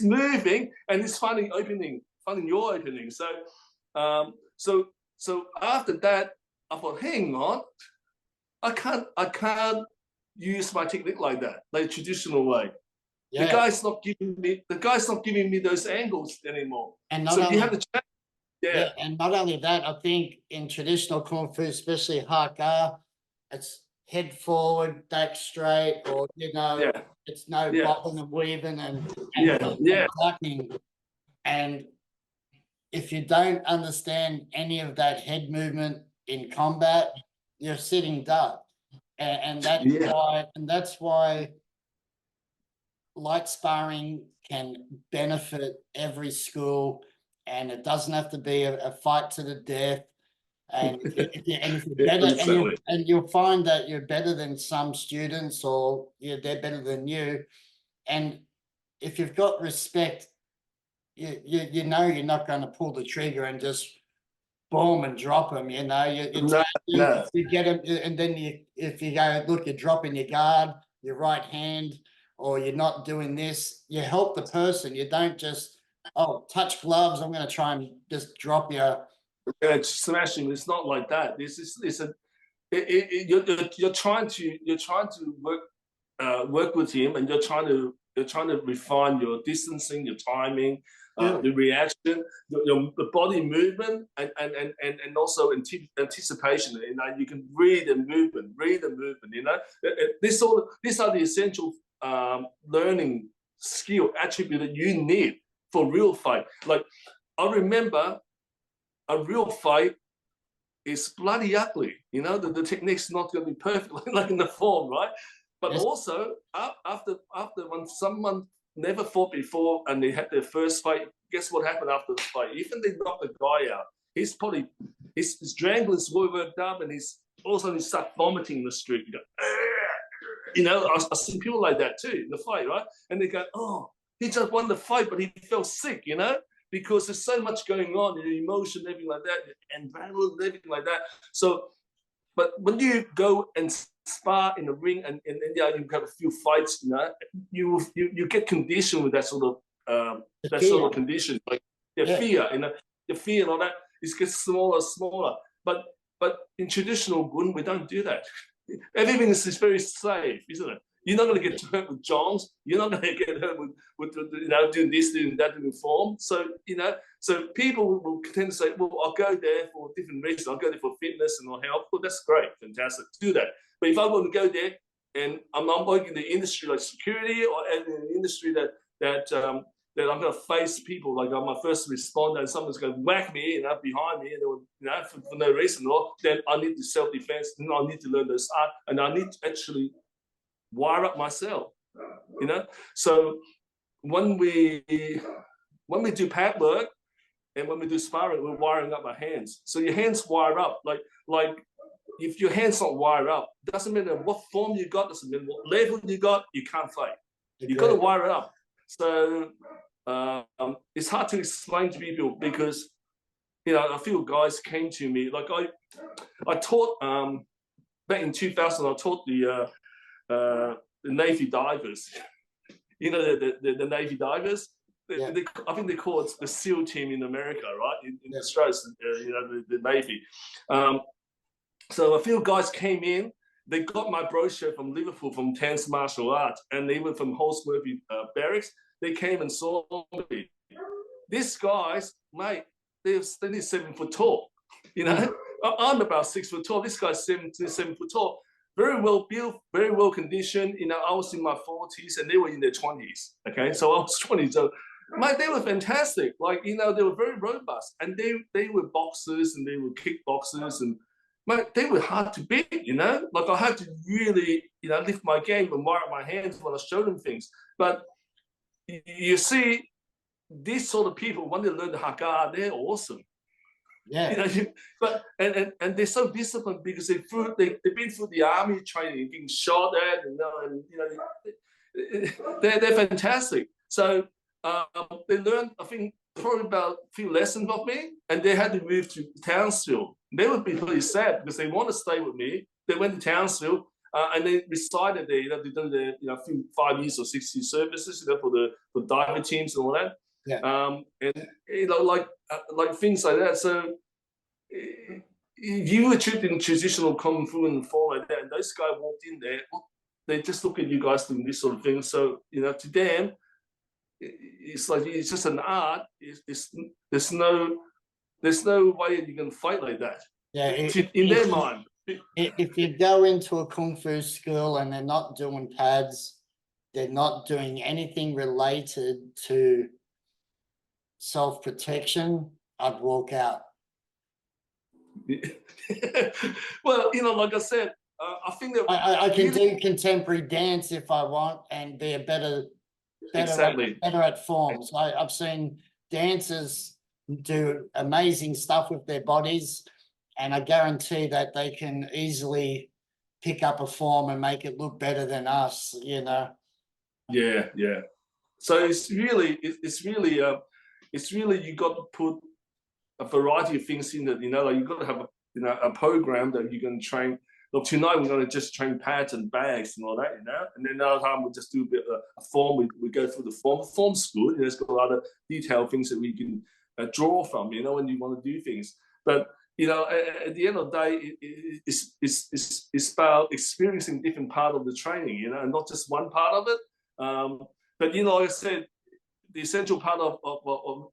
moving and he's finding your opening. So after that, I thought, hang on, I can't use my technique like that, like traditional way. Yeah. The guy's not giving me those angles anymore. And so you have to check. Yeah. And not only that, I think in traditional kung fu, especially Haka, it's head forward, back straight, or, you know, it's no bobbing and weaving and ducking. And if you don't understand any of that head movement in combat, you're sitting duck. And that's why light sparring can benefit every school, and it doesn't have to be a fight to the death. And if you're better, and you'll find that you're better than some students, or they're better than you. And if you've got respect, you know you're not going to pull the trigger and just boom and drop them. You know, you get them, and then if you go, look, you're dropping your guard, your right hand, or you're not doing this, you help the person. You don't just, touch gloves, I'm going to try and just drop you. It's smashing. It's not like that. You're trying to work with him, and you're trying to refine your distancing, your timing, the reaction, the body movement, and also anticipation. You know, you can read the movement. You know, these are the essential learning skill attribute that you need for real fight. Like, I remember, a real fight is bloody ugly. You know, the technique's not going to be perfect like in the form, right? But also, after when someone never fought before and they had their first fight, guess what happened after the fight? Even they knocked the guy out, he's probably his adrenaline is worked up, and he's also he start vomiting in the street. You know, I see people like that too in the fight, right? And they go, oh, he just won the fight, but he felt sick, you know, because there's so much going on, your emotion, everything like that, and everything like that. So, but when you go and spar in the ring, and you have a few fights, you know, you get conditioned with that sort of that sort of condition, like fear, the fear and all that. It gets smaller and smaller. But in traditional Gun, we don't do that. Everything is very safe, isn't it? You're not going to get hurt with jongs. You're not going to get hurt with doing this, doing that, doing form. So so people will tend to say, well, I'll go there for different reasons. I'll go there for fitness and health. Well, that's great, fantastic, do that. But if I want to go there and I'm not working in the industry like security or in an industry that I'm going to face people like I'm a first responder and someone's going to whack me behind me for no reason, or then I need to self-defense, and I need to learn this art, and I need to actually wire up myself, So when we do pad work and when we do sparring, we're wiring up our hands. So your hands wire up. Like if your hands not wire up, doesn't matter what form you got, doesn't matter what level you got, you can't fight. You got to wire it up. So it's hard to explain to people because a few guys came to me. Like I taught back in 2000. I taught the Navy divers. The Navy divers. I think they call it the SEAL team in America, right? In Australia, the Navy. So a few guys came in. They got my brochure from Liverpool, from Tense Martial Arts, and they were from Holmes Murphy Barracks. They came and saw me. These guys, mate, they're 7 foot tall. I'm about 6 foot tall. This guy's 7 foot tall. Very well built, very well conditioned. I was in my 40s and they were in their 20s. Okay, so I was 20. So, mate, they were fantastic. Like, they were very robust, and they were boxers and they were kickboxers, and mate, they were hard to beat. Like I had to really, lift my game and wire up my hands when I showed them things. But you see, these sort of people, when they learn the Haka, they're awesome. Yeah. But they're so disciplined because they've been through the army training, getting shot at, they're fantastic. So they learned, I think, probably about a few lessons of me, and they had to move to Townsville. They would be pretty sad because they want to stay with me. They went to Townsville and they resided there. They've done their 5 years or 6 years services, for diver teams and all that. Yeah. And like things like that. So you were trained in traditional kung fu and fall like that, and those guys walked in there. They just look at you guys doing this sort of thing. So to them, it's like it's just an art. There's no way you can fight like that. Yeah. In their mind. If you go into a kung fu school and they're not doing pads, they're not doing anything related to self-protection, I'd walk out. Well, like I said, I think that I can do contemporary dance if I want and be better at forms. I've seen dancers do amazing stuff with their bodies, and I guarantee that they can easily pick up a form and make it look better than us. Yeah. So it's really you got to put a variety of things in it. Like you've got to have a program that you can train. Look, tonight we're going to just train pads and bags and all that, and then another time we'll just do a bit of a form. We go through the form. The form's good. It's got a lot of detailed things that we can draw from, when you want to do things. But at the end of the day, it's about experiencing different part of the training, and not just one part of it. But like I said, the essential part of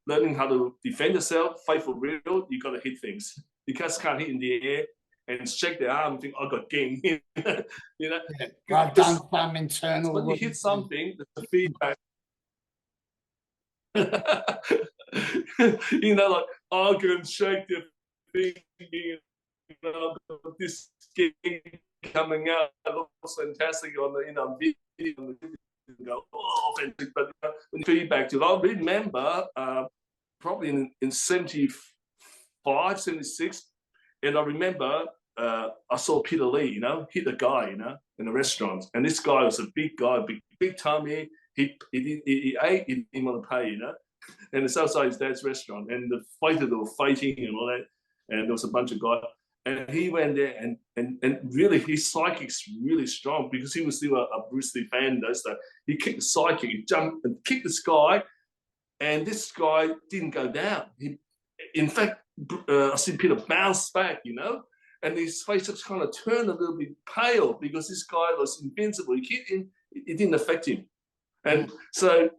learning how to defend yourself, fight for real, you got to hit things. You just can't hit in the air and shake the arm and think, I got game. I've done some internal. When you hit something, the feedback. Like I can shake the thing. This game coming out looks fantastic on the video. Go, oh, fantastic. But when you feedback to it, I remember probably in 75, 76, and I remember I saw Peter Lee, hit a guy, in a restaurant, and this guy was a big guy, big tummy. He ate, he didn't want to pay, and it's outside his dad's restaurant, and the fighters were fighting and all that, and there was a bunch of guys. And he went there and really his psychic's really strong because he was still a Bruce Lee fan. He kicked the psychic, he jumped and kicked this guy, and this guy didn't go down. In fact, I see Peter bounce back, and his face just kind of turned a little bit pale because this guy was invincible. He hit him, it didn't affect him. And so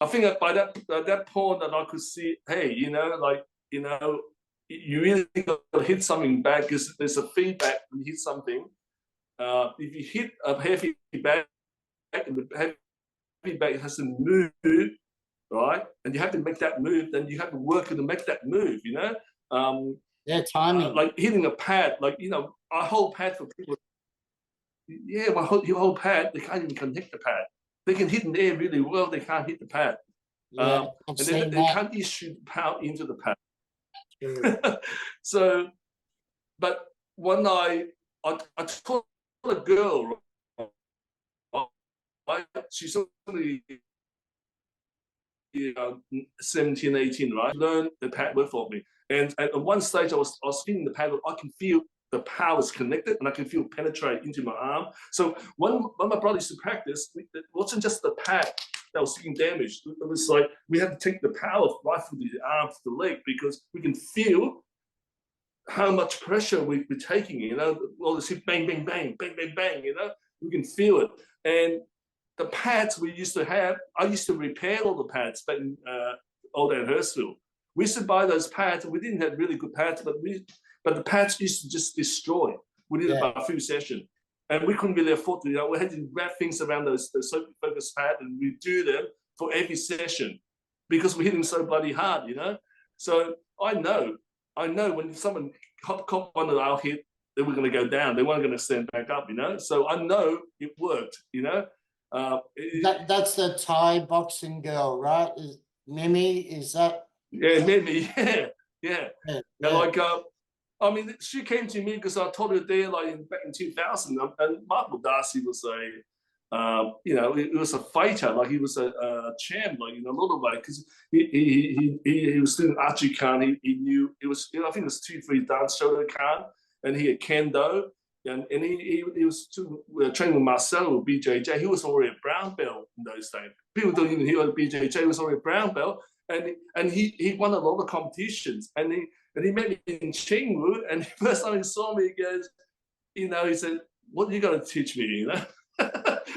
I think that by that point that I could see, hey, you really got to hit something back because there's a feedback when you hit something. If you hit a heavy back, and the heavy back has to move, right? And you have to make that move, then you have to work to make that move, timing. Like hitting a pad, I hold pad for people. Yeah, you hold pad, they can't even connect the pad. They can hit in the air really well, they can't hit the pad. Yeah, and they can't issue power into the pad. So, but when I taught a girl, right? She's only 17, 18, right? Learn the pad work for me. And at one stage, I was hitting the pad, I can feel the power is connected and I can feel penetrate into my arm. So when my brother used to practice, it wasn't just the pad that was getting damaged. It was like we had to take the power right through the arm to the leg because we can feel how much pressure we're taking, all this bang, bang, bang, bang, bang, bang, we can feel it. And the pads we used to have, I used to repair all the pads back in old at Hearfield. We used to buy those pads. We didn't have really good pads, but the pads used to just destroy within about a few sessions. And we couldn't really afford to, we had to wrap things around those focus pads and redo them for every session because we hit them so bloody hard, So I know when someone caught one of our hit, they were going to go down. They weren't going to stand back up, So I know it worked, That's the Thai boxing girl, right? Mimi, is that? Yeah, Mimi, yeah. And she came to me because I taught her there back in 2000. And Michael Darcy was he was a fighter, he was a champ, in a lot of ways, because he was doing Archie Khan. He knew it was, I think it was 2-3 dance Shoto Khan, and he had Kendo, and he was training with Marcelo with BJJ. He was already a brown belt in those days. People don't even hear what BJJ. He was already a brown belt, and he won a lot of competitions, and he met me in Chengwu, and the first time he saw me, he goes, he said, "What are you going to teach me?"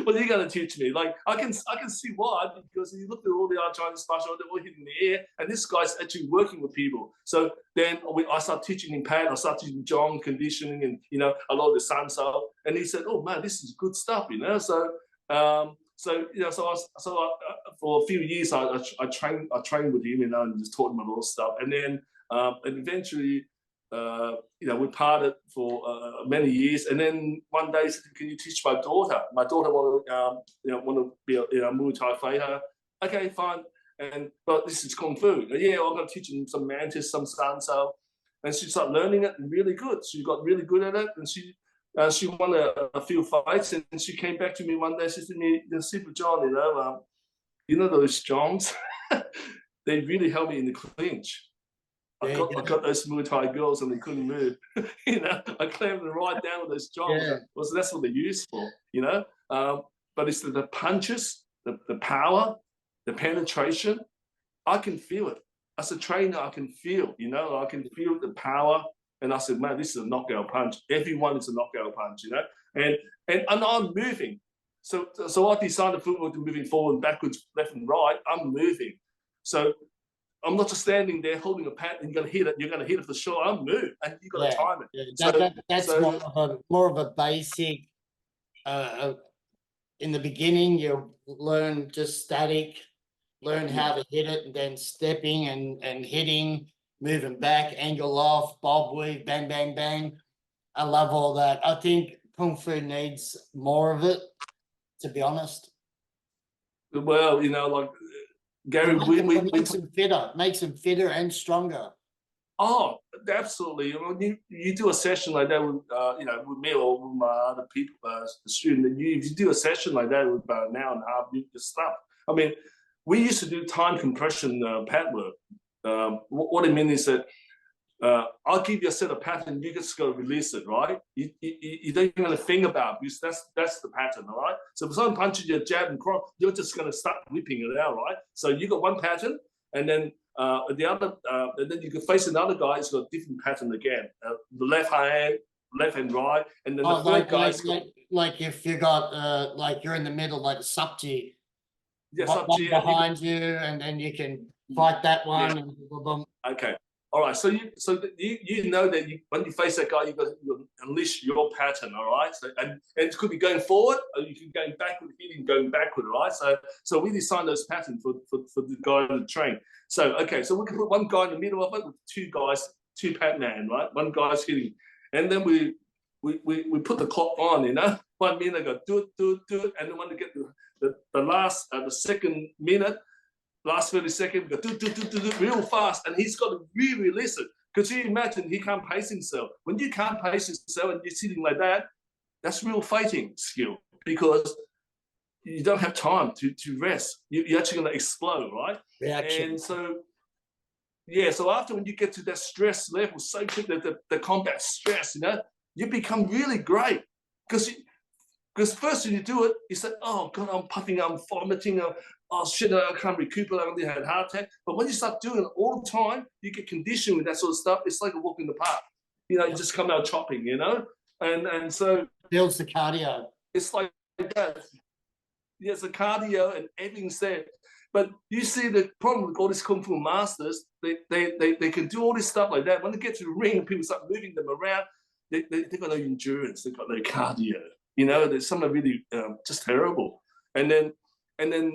What are you going to teach me? I can see why, because he looked at all the other Chinese martial arts, they're all hitting the air, and this guy's actually working with people. So then I started teaching him pad, I started teaching John conditioning, and a lot of the Sanso, and he said, "Oh man, this is good stuff," So for a few years I trained with him, and just taught him a lot of stuff, and then and eventually. We parted for many years, and then one day he said, "Can you teach my daughter? My daughter want to be a Muay Thai fighter." Okay, fine. But this is kung fu. Yeah, I'm going to teach him some Mantis, some Sanso, and she started learning it and really good. She got really good at it, and she won a few fights. And she came back to me one day. She said to me, "Sifu John, those Johns, they really helped me in the clinch." I got those Muay Thai girls and they couldn't move. I clamped them right down with those jobs. Yeah. So that's what they're used for, But it's the punches, the power, the penetration. I can feel it. As a trainer, I can feel, I can feel the power. And I said, man, this is a knockout punch. Everyone is a knockout punch, And I'm moving. So I decided football to moving forward, backwards, left and right. I'm moving. So I'm not just standing there holding a pad and you're going to hit it. You're going to hit it for sure. I'm moving, and you got to time it. Yeah. That's more of a basic. In the beginning, you learn just static, learn how to hit it, and then stepping and hitting, moving back, angle off, bob weave, bang, bang, bang. I love all that. I think Kung Fu needs more of it, to be honest. Well, Garry, makes him fitter and stronger. Oh, absolutely. You do a session like that with with me or with my other people, the student. If you do a session like that with about an hour and a half, you just stop. We used to do time compression pad work. What I mean is that I'll give you a set of pattern. You just got to release it, right? You don't even think about it, because that's the pattern, all right? So if someone punches you, jab and cross, you're just going to start whipping it out, right? So you got one pattern, and then and then you can face another guy. It's got a different pattern again. The left and right, and then the third guy's like if you got like you're in the middle, like subji, one behind you, and then you can fight that one. Yeah. And boom, boom. Okay. All right. So you know that when you face that guy, you got to unleash your pattern. All right. So and it could be going forward, or you can going backward, hitting going backward. All right. So we designed those patterns for the guy to train. So okay. So we can put one guy in the middle of it with two guys, two Pac-Man, right? One guy's hitting, and then we put the clock on. 1 minute go do it, and then when they get the last the second minute. Last 30 seconds, we go do real fast, and he's got to really listen. Because you imagine he can't pace himself. When you can't pace yourself and you're sitting like that, that's real fighting skill because you don't have time to rest. You're actually going to explode, right? Reaction. And so, yeah. So after when you get to that stress level, so quick that the combat stress, you become really great because first when you do it, you say, "Oh God, I'm puffing, I'm vomiting, oh shit, I can't recuperate, I only had a heart attack." But when you start doing it all the time, you get conditioned with that sort of stuff. It's like a walk in the park. You just come out chopping, and so builds the cardio. It's like that. Yes, the cardio and everything's there. But you see the problem with all these kung fu masters, they can do all this stuff like that. When they get to the ring, people start moving them around. They've got no endurance. They've got no cardio. There's something really just terrible. And then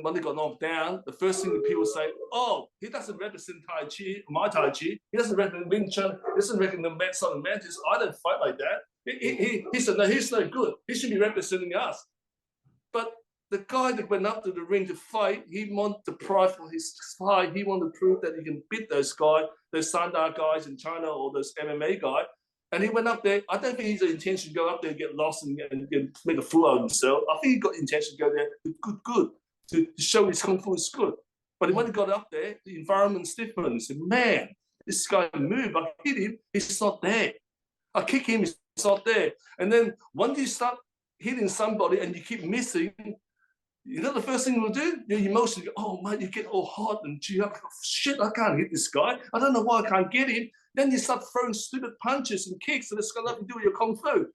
when they got knocked down, the first thing that people say, "Oh, he doesn't represent Tai Chi, my Tai Chi. He doesn't represent Wing Chun. He doesn't represent the Southern Mantis. I don't fight like that. He said, no, he's no good. He should be representing us." But the guy that went up to the ring to fight, he wanted the pride for his fight. He wanted to prove that he can beat those guys, those Sandar guys in China or those MMA guys. And he went up there. I don't think he's an intention to go up there and get lost and make a fool out of himself. I think he got the intention to go there with good. To show his kung fu is good. But when he got up there, the environment's different. He said, "Man, this guy moved. I hit him, he's not there. I kick him, he's not there." And then once you start hitting somebody and you keep missing, the first thing you'll do? Your emotions, oh man, you get all hot and gee up. Shit, I can't hit this guy. I don't know why I can't get him. Then you start throwing stupid punches and kicks, and it's got nothing to do with your kung fu.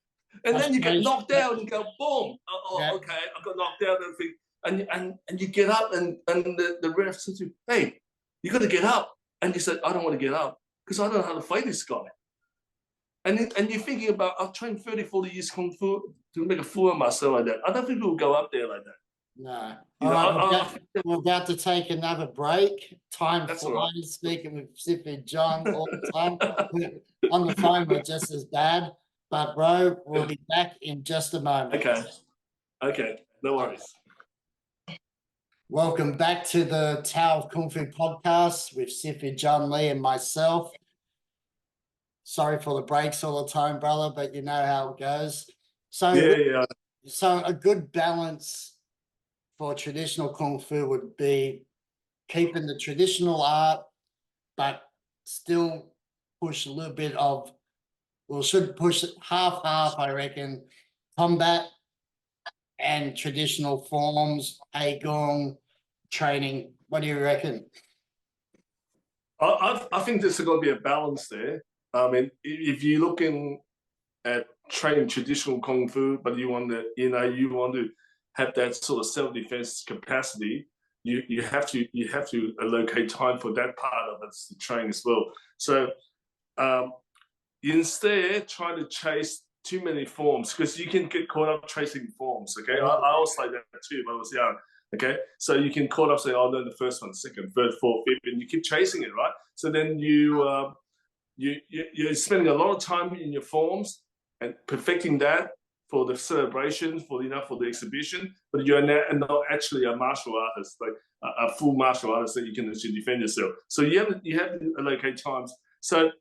And then you get knocked out and you go, boom. Okay, I got knocked out and everything. And you get up and the ref says to you, "Hey, you got to get up." And you said, "I don't want to get up because I don't know how to fight this guy." And you're thinking about, I've trained 30, 40 years Kung Fu to make a fool of myself like that. I don't think we'll go up there like that. No. All right, we're about to take another break. Time flies, right. Speaking with Sifu John all the time. On the phone, we're just as bad. But, bro, we'll be back in just a moment. Okay. No worries. Welcome back to the Tao of Kung Fu podcast with Sifu John Lee and myself. Sorry for the breaks all the time, brother, but you know how it goes. So, So a good balance for traditional Kung Fu would be keeping the traditional art, but still push a little bit of, should push half, I reckon, combat and traditional forms, Gong training. What do you reckon? I think there's going to be a balance there. I mean, if you're looking at training traditional Kung Fu, but you want to have that sort of self-defense capacity, you have to allocate time for that part of it to train as well. So instead, trying to chase too many forms, because you can get caught up chasing forms. Okay, I was like that too when I was young. Okay, so you can caught up saying, "Oh, no, the first one, second, third, fourth, fifth," and you keep chasing it, right? So then you're spending a lot of time in your forms and perfecting that for the celebration, for the exhibition, but you're not actually a martial artist, like a full martial artist that you can actually defend yourself. So you have to allocate times. So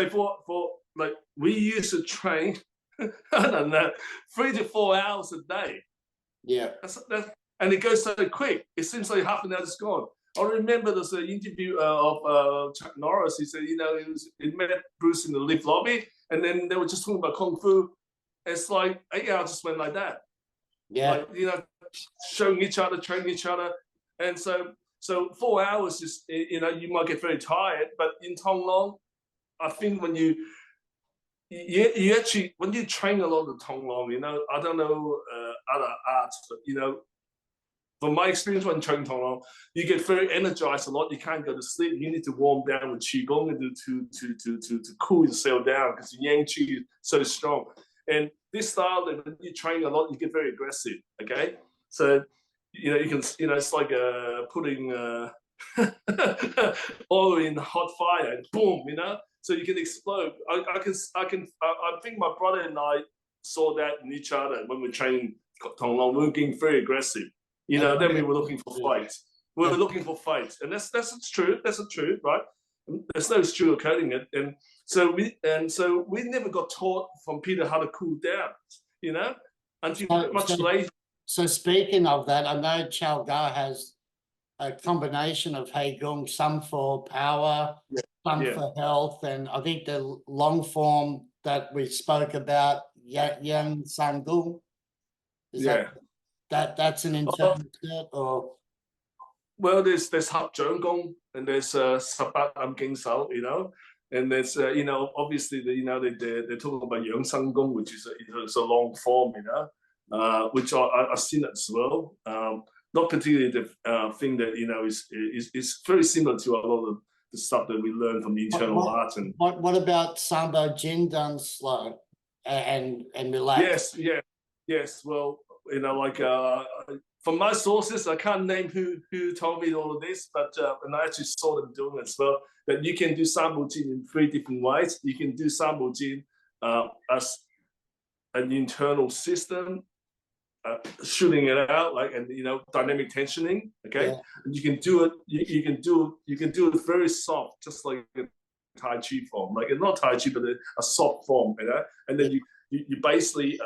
for like, we used to train, I don't know, 3 to 4 hours a day. Yeah. And it goes so quick. It seems like half an hour is gone. I remember there's an interview of Chuck Norris. He said, he met Bruce in the lift lobby, and then they were just talking about Kung Fu. It's like 8 hours just went like that. Yeah. Like, showing each other, training each other. And so So 4 hours is, you know, you might get very tired, but in Tong Long, I think when you actually, when you train a lot of Tong Long, you know, I don't know other arts, but, you know, from my experience when training Tong Long, you get very energized a lot. You can't go to sleep. You need to warm down with Qigong to cool yourself down because Yang Qi is so strong. And this style, when you train a lot, you get very aggressive, okay? So, you know, you can, you know, it's like putting oil in hot fire and boom, you know? So you can explode. I think my brother and I saw that in each other when we're training Tong Long. We were getting very aggressive. You know, then we were looking for fights. We were looking for fights, and that's true. That's the truth, right? There's no sugarcoating it. And so we never got taught from Peter how to cool down. You know, until much later. So speaking of that, I know Chao Ga has a combination of Hei Gong, some for power, some for health, and I think the long form that we spoke about, Yang San Gong. That's an interpreter, or well, there's Hap Zhong Gong and there's Sabat Am Ging Sao, you know, and there's you know, obviously they're talking about Yang San Gong, which is a long form, you know, which I've seen it as well. Not particularly the thing that, you know, is very similar to a lot of the stuff that we learn from the internal art. And what about Sambo Jin done slow and relaxed? Yes. Well, you know, like from my sources, I can't name who told me all of this, but and I actually saw them doing it as well. That you can do Sambo Jin in 3 different ways. You can do Sambo Jin as an internal system. Shooting it out, like, and you know, dynamic tensioning, okay, and you can do it. You can do it very soft, just like a Tai Chi form, like not Tai Chi, but a soft form, you know. And then you basically,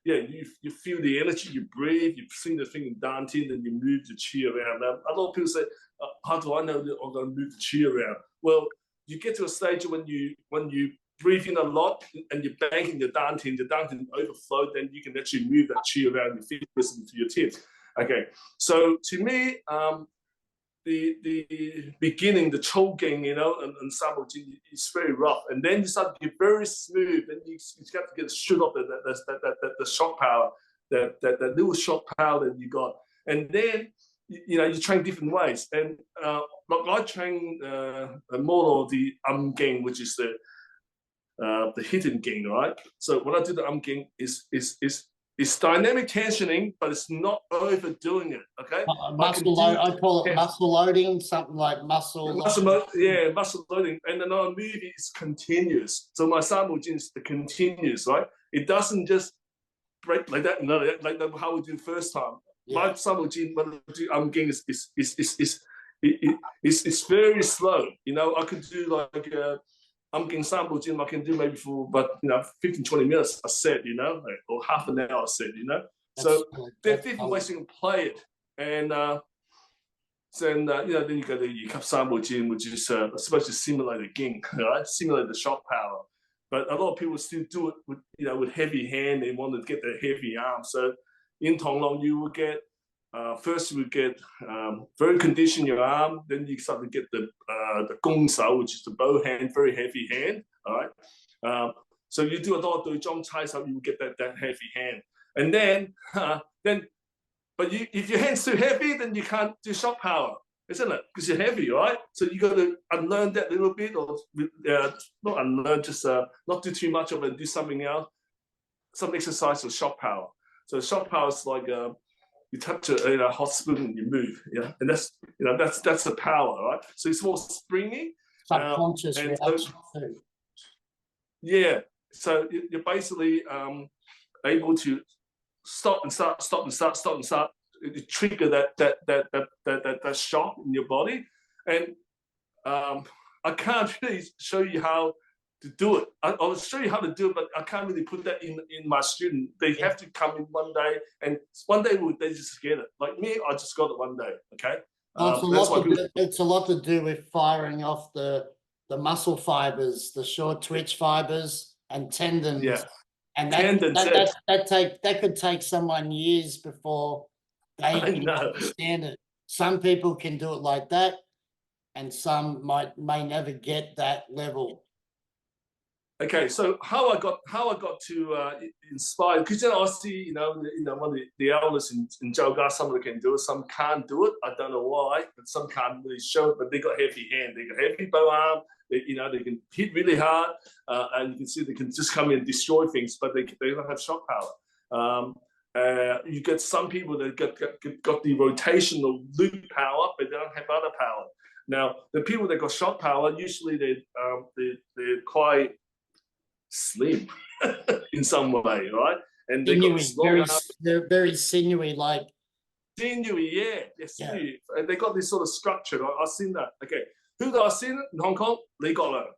you feel the energy, you breathe, you sing the thing in Dantian, and you move the Qi around. Now, a lot of people say, "How do I know that I'm going to move the Qi around?" Well, you get to a stage when you breathe in a lot and you're banking the Dantian overflow, then you can actually move that Qi around your fingers into your tips. Okay, so to me, the beginning, the choking, you know, and Sambo Jin is very rough, and then you start to get very smooth, and you got to get shoot up the shock power, that little shock power that you got, and then you know, you train different ways, and like I train more of the Gang, which is the hidden Gang, right? So when I do the Gang, it's dynamic tensioning, but it's not overdoing it. Okay, I call it muscle loading, something like muscle loading, and another movie is continuous. So my Sambo Jin is the continuous, right? It doesn't just break like that. No, like how we do first time. My Sambo Jin, when I do Gang, it's very slow. You know, I could do like Gang Sambo Jin, I can do maybe for about 15-20 minutes a set, you know, like, or half an hour a set, you know. So there are different ways you can play it, and then then you got the Yikap Sambo Jin, which is supposed to simulate a Ging, right? Simulate the shock power. But a lot of people still do it with heavy hand. They want to get the heavy arm. So in Tong Long, you will get first you would get very condition your arm, then you start to get the gong sao, which is the bow hand, very heavy hand. All right. So you do a lot of Dui Chai sao, you will get that heavy hand. And then but if your hand's too heavy, then you can't do shock power, isn't it? Because you're heavy, right? So you got to unlearn that a little bit, or not unlearn, just not do too much of it, do something else, some exercise for shock power. So shock power is like you touch a hot spoon and you move, and that's the power, right? So it's more springy, subconscious reaction too. Yeah, so you're basically able to stop and start, you trigger that shock in your body, and I can't really show you how to do it. I'll show you how to do it, but I can't really put that in my student. They have to come in one day, and one day they just get it. Like me, I just got it one day. Okay, it's a lot to do with firing off the muscle fibers, the short twitch fibers and tendons. Yeah, and that could take someone years before they can understand it. some people can do it like that, and some may never get that level. Okay, so how I got to inspire, because I see one of the elders in Joga, some of them can do it, some can't do it. I don't know why, but some can't really show it. But they got heavy hand, they got heavy bow arm. They can hit really hard, and you can see they can just come in and destroy things, but they don't have shock power. You get some people that got the rotational loop power, but they don't have other power. Now, the people that got shock power, usually they're quite slim in some way, right? And they got they're very sinewy, like sinewy, yeah. They're sinewy. And they got this sort of structure. I've seen that. Okay, who did I see in Hong Kong? Lee got learn.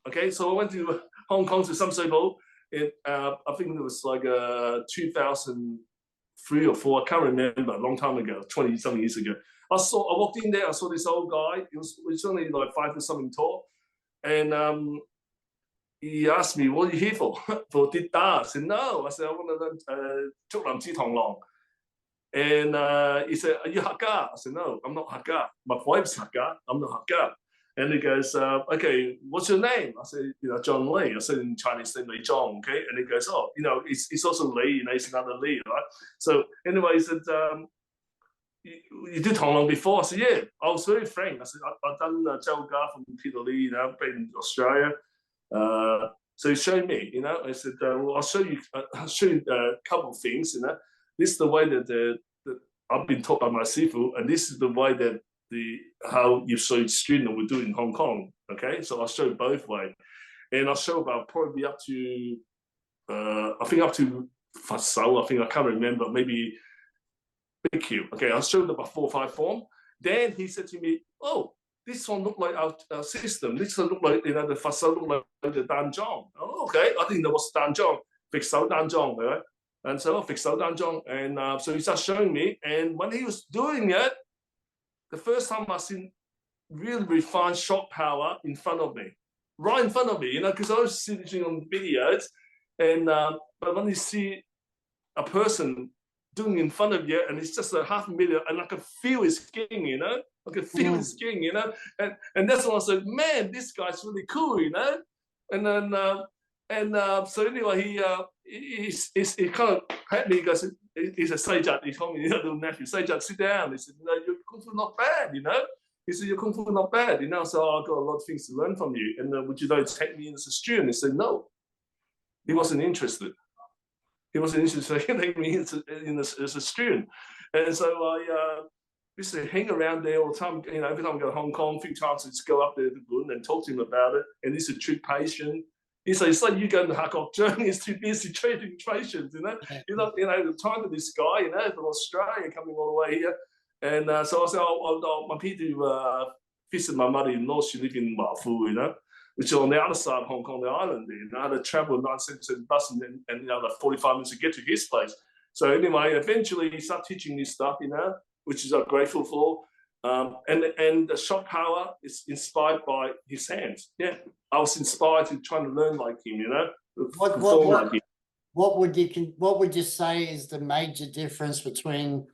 Okay, so I went to Hong Kong to some people. I think it was like 2003 or 4. I can't remember. A long time ago, 20-something years ago. I walked in there. I saw this old guy. It was only like 5 foot something tall, and he asked me, "What are you here for?" For did that? I said, "No." I said, "I want to learn Zhuk Lam Ji Tong Long." And he said, "Are you Hakka?" I said, "No, I'm not Hakka. My wife's Hakka. I'm not Hakka." And he goes, "Okay, what's your name?" I said, "John Lee." I said in Chinese name, Lee Zhong. Okay, and he goes, "Oh, it's also Lee. It's another Lee, right?" So anyway, he said, "You did Tong Long before?" I said, "Yeah." I was very frank. I said, "I've done Zhou Ga from Peter Lee, been in Australia." So he showed me, I said, "Well, I'll show you a couple of things, This is the way that I've been taught by my sifu, and this is the way that how you show student would do in Hong Kong." Okay, so I'll show both ways, and I'll show about probably up to I think up to Fasao. I can't remember, maybe Big Q. Okay, I'll show them about 4 or 5 form. Then he said to me, "Oh, this one look like our system. This one look like the Fasao look like the Danzhong." Oh, okay, I think that was Danzhong, Fixao Danzhong, right? And so Fixao Danzhong, and so he started showing me. And when he was doing it, the first time I seen really refined shock power in front of me, right in front of me, because I was sitting on videos, and but when you see a person doing in front of you, and it's just a half a million, and I can feel his skin, I can feel his skin, and that's when I said, "Man, this guy's really cool, And then so anyway, he kind of had me. He goes, he's a Sejat. He told me, little nephew, "Sejat, sit down." He said, "Your kung fu not bad, He said, "Your kung fu not bad, So I've got a lot of things to learn from you. And would you like to take me in as a student?" He said, "No." He wasn't interested. He wasn't interested in taking me as a student. And so I used to hang around there all the time. Every time I go to Hong Kong, a few times I just go up there to Boon and talk to him about it. And he's a treat patient. He said, "It's like you going to Hak Kok journey is too busy treating patients, Time to this guy, from Australia coming all the way here." And so I said, I'm here to visit my mother-in-law. She lives in Ma Fu, which is on the other side of Hong Kong, the island there. I had to travel 9 cents in bus and 45 minutes to get to his place. So anyway, eventually he started teaching me stuff, which is I'm grateful for. And the shock power is inspired by his hands. Yeah, I was inspired to try to learn like him, What would you say is the major difference between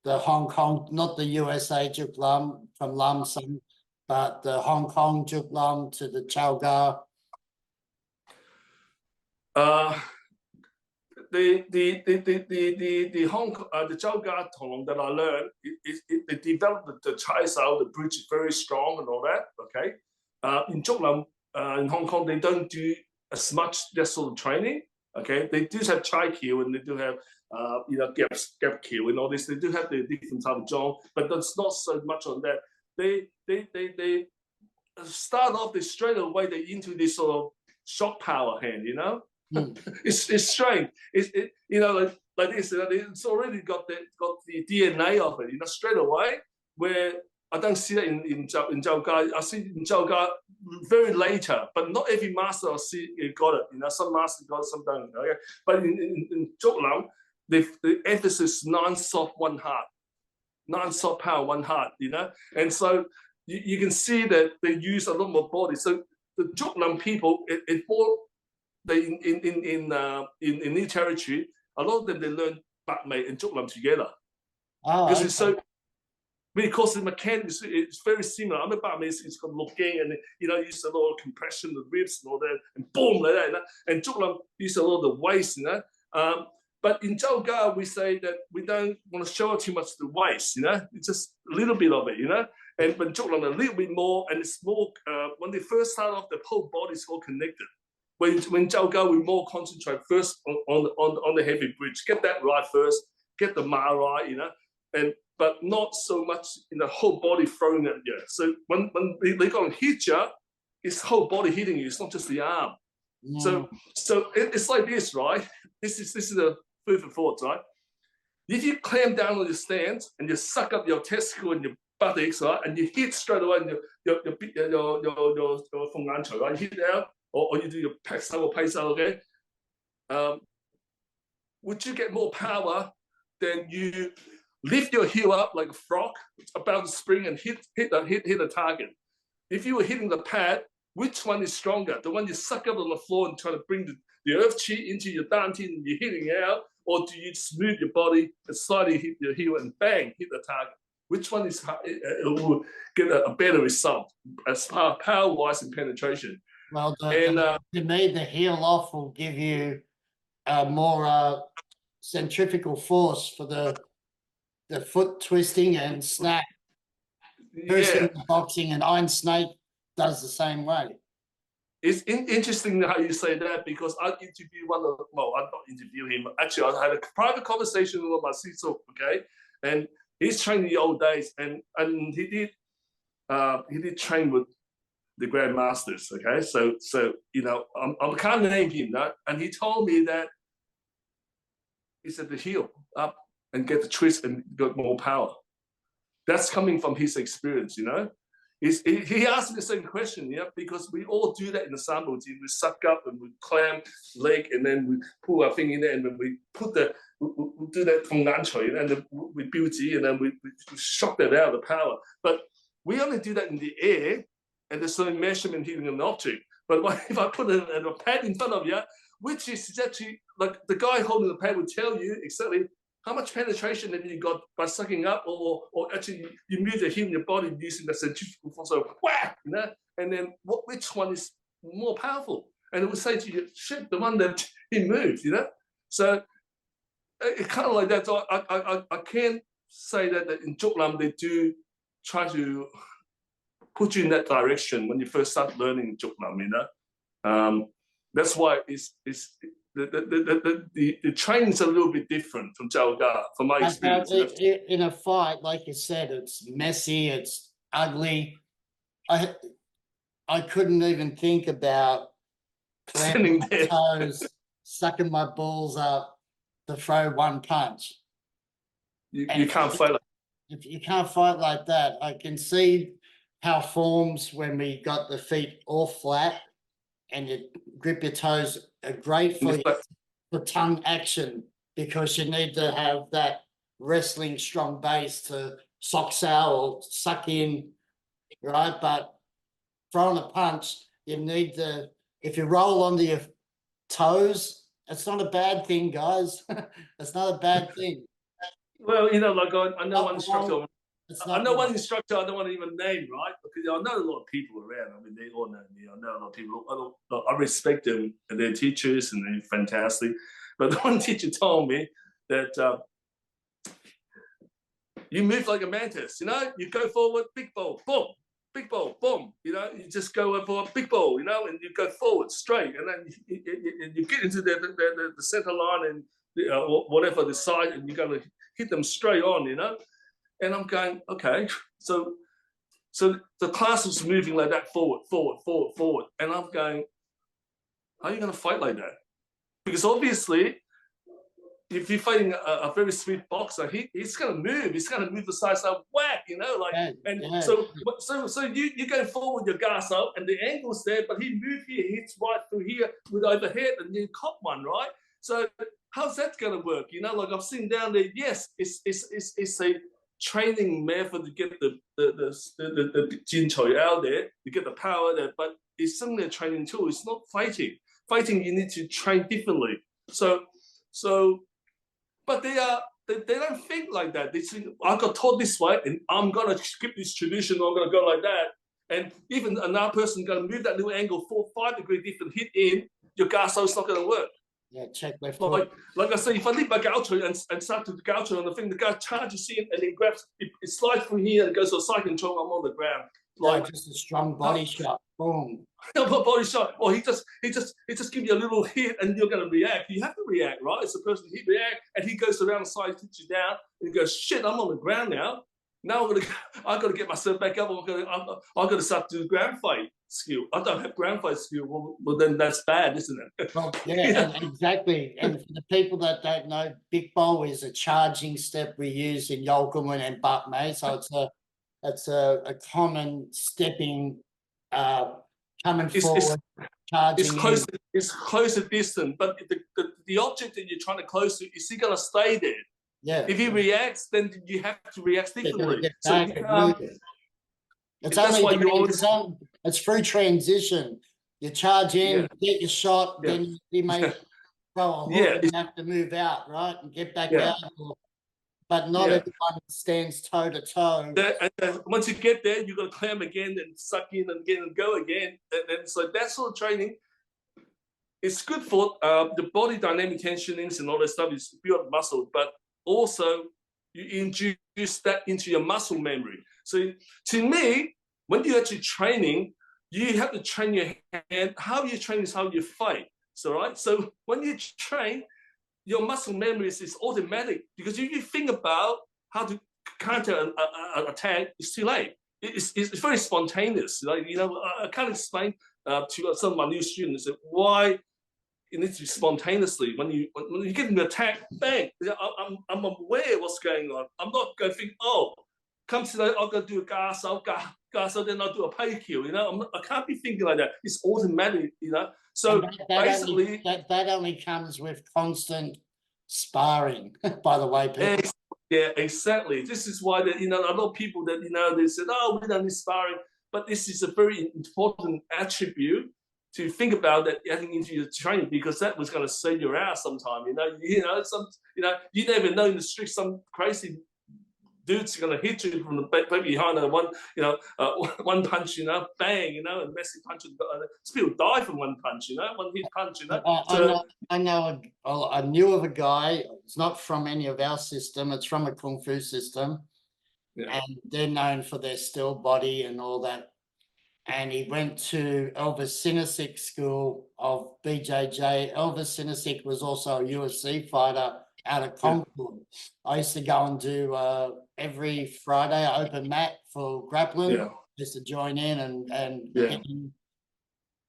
the Hong Kong, not the USA Zhuk Lam from Lam Son, but the Hong Kong Zhuk Lam to the Chao Ga? The Hong the Zhou Ga Tong Long that I learned, it developed the Chai Sao, the bridge is very strong and all that. Okay, in Zhuk Lam in Hong Kong they don't do as much that sort of training. Okay, they do have Chai Kill and they do have gap kill and all this. They do have the different type of Zhong, but that's not so much on that. They start off this straight away. They into this sort of shock power hand, It's strange. Like this. It's already got the DNA of it, straight away. Where I don't see that in Zhou Ga. I see in Zhou Ga very later, but not every master I see got it. Some masters got it, some don't. Okay? But in Zhuk Lam, the emphasis non-soft, one heart, non-soft power, one heart. And so you can see that they use a lot more body. So the Zhuk Lam people, in New Territory, a lot of them they learn Bat Mei and Zhuk Lam together. Oh, because it's so because the mechanics it's very similar. I'm about me, it's got looking and use a lot of compression, the ribs and all that, and boom like that. And Zhuk Lam use a lot of the waist, But in Zhou Ga, we say that we don't want to show too much the waist, It's just a little bit of it, And but Zhuk Lam a little bit more, and it's more when they first start off, the whole body is all connected. When Zhou Ga, we more concentrate first on the heavy bridge. Get that right first, get the ma right, but not so much in the whole body throwing at you. So when they're going to hit you, it's whole body hitting you. It's not just the arm. So it's like this, right? This is a food for thought, right? If you clamp down on your stance and you suck up your testicle and your buttocks, right, and you hit straight away in your right? You hit out, or you do your pace out, okay? Would you get more power than you lift your heel up like a frog about to spring and hit a target? If you were hitting the pad, which one is stronger? The one you suck up on the floor and try to bring the earth chi into your dantian and you're hitting out, or do you smooth your body and slightly hit your heel and bang, hit the target? Which one is will get a better result as far power-wise and penetration? Well, to me, the heel off will give you more centrifugal force for the foot twisting and snap. Yeah. Boxing and Iron Snake does the same way. It's interesting how you say that, because I interviewed I don't interview him. Actually, I had a private conversation with my sister, okay? And he's trained in the old days, and he did train with the grandmasters, okay? So I can't name him, and he told me that he said the heel up and get the twist and got more power. That's coming from his experience, He asked me the same question, because we all do that in the sambo team. We suck up and we clamp leg, and then we pull our thing in there, and then we put we do that from Nanchoy, and then we build it, and then we shock that out, the power. But we only do that in the air, and there's no measurement hitting an object. But if I put a pad in front of you, which is actually, like the guy holding the pad would tell you exactly how much penetration have you got by sucking up, or actually you move the heel in your body using the centrifugal force, so whack, and then which one is more powerful? And it would say to you, shit, the one that he moved, So it kind of like that. So I can't say that in Zhuk Lam they do try to put you in that direction when you first start learning Zhuk Lam, That's why the training's a little bit different from Zhou Ga, from my experience. In a fight, like you said, it's messy, it's ugly. I couldn't even think about standing there, toes, sucking my balls up to throw one punch. You can't fight. If you can't fight like that, I can see how forms when we got the feet all flat and you grip your toes are great for tongue action, because you need to have that wrestling strong base to sock sow or suck in, right? But throwing a punch, you need to, if you roll onto your toes, it's not a bad thing, guys. It's not a bad thing. Well, I know one instructor. I know one instructor I don't want to even name, right? Because I know a lot of people around. I mean, they all know me. I know a lot of people. I respect them, and they're teachers, and they're fantastic. But the one teacher told me that you move like a mantis. You go forward, big ball, boom, big ball, boom. You just go for a big ball, and you go forward straight, and then you get into the center line and whatever the side, and you're going to hit them straight on, And I'm going, okay, so the class was moving like that, forward, and I'm going, how are you going to fight like that? Because obviously, if you're fighting a very sweet boxer, he's going to move. He's going to move the sides up, whack, So you go forward, your gas up, and the angle's there, but he moved here, hits right through here with overhead, and you caught one, right? So how's that going to work? I've seen down there. Yes, it's a training method to get the jin choi out there, to get the power there, but it's simply a training tool. It's not fighting. Fighting, you need to train differently. So, but they are they don't think like that. They think, I got taught this way, and I'm gonna skip this tradition. I'm gonna go like that. And even another person gonna move that little angle 4 or 5 degree different, hit in, your garso's not gonna work. Yeah, check left foot. Like I say, if I leave my gaucho and start to gaucho on the thing, the guy charges in and then grabs it slides from here and goes to a side control. I'm on the ground. Like just a strong body shot. Boom. Body shot. Or he just gives you a little hit and you're gonna react. You have to react, right? It's a person he react and he goes around the side, hits you down, and he goes, shit, I'm on the ground now. Now I gotta get myself back up. I'm gonna start to do ground fight skill. I don't have ground fight skill. Well, then that's bad, isn't it? Well, yeah, exactly. And for the people that don't know, Big Bowl is a charging step we use in Yolkamun and Butt May. So it's a common stepping, coming forward, charging. It's closer distance, but the object that you're trying to close to, is he gonna stay there? Yeah. If he reacts, then you have to react differently. It's through transition. You charge in, get your shot, then you may throw a hook and have to move out, right? And get back out. But not everyone stands toe to toe. And once you get there, you're gonna climb again and suck in and again and go again. And so that sort of training, it's good for the body dynamic tensionings and all that stuff is build muscle, but also you introduce that into your muscle memory. So to me, when you're actually training, you have to train your hand. How you train is how you fight. So right. So when you train, your muscle memory is automatic, because if you think about how to counter an attack, it's too late. It's very spontaneous. Like, you know, I can't explain to some of my new students why it needs to be spontaneously. When you get an attack, bang! I'm aware of what's going on. I'm not going to think, oh, come today, I'm going to do a gas, then I'll do a pay kill. You know, I can't be thinking like that. It's automatic. You know, so basically that only comes with constant sparring. By the way, people. Yeah, exactly. This is why that, you know, a lot of people that, you know, they said, oh, we don't need sparring, but this is a very important attribute to think about that adding into your training, because that was going to save your ass sometime. You know, you never know in the street, some crazy dude's going to hit you from the back behind one punch, you know, bang, you know, and massive punch. People die from one punch, you know, one hit punch, you know. I knew of a guy. It's not from any of our system. It's from a kung fu system, and they're known for their still body and all that. And he went to Elvis Sinisic School of BJJ. Elvis Sinisic was also a UFC fighter out of Concord. I used to go and do every Friday open mat for grappling. Just to join in and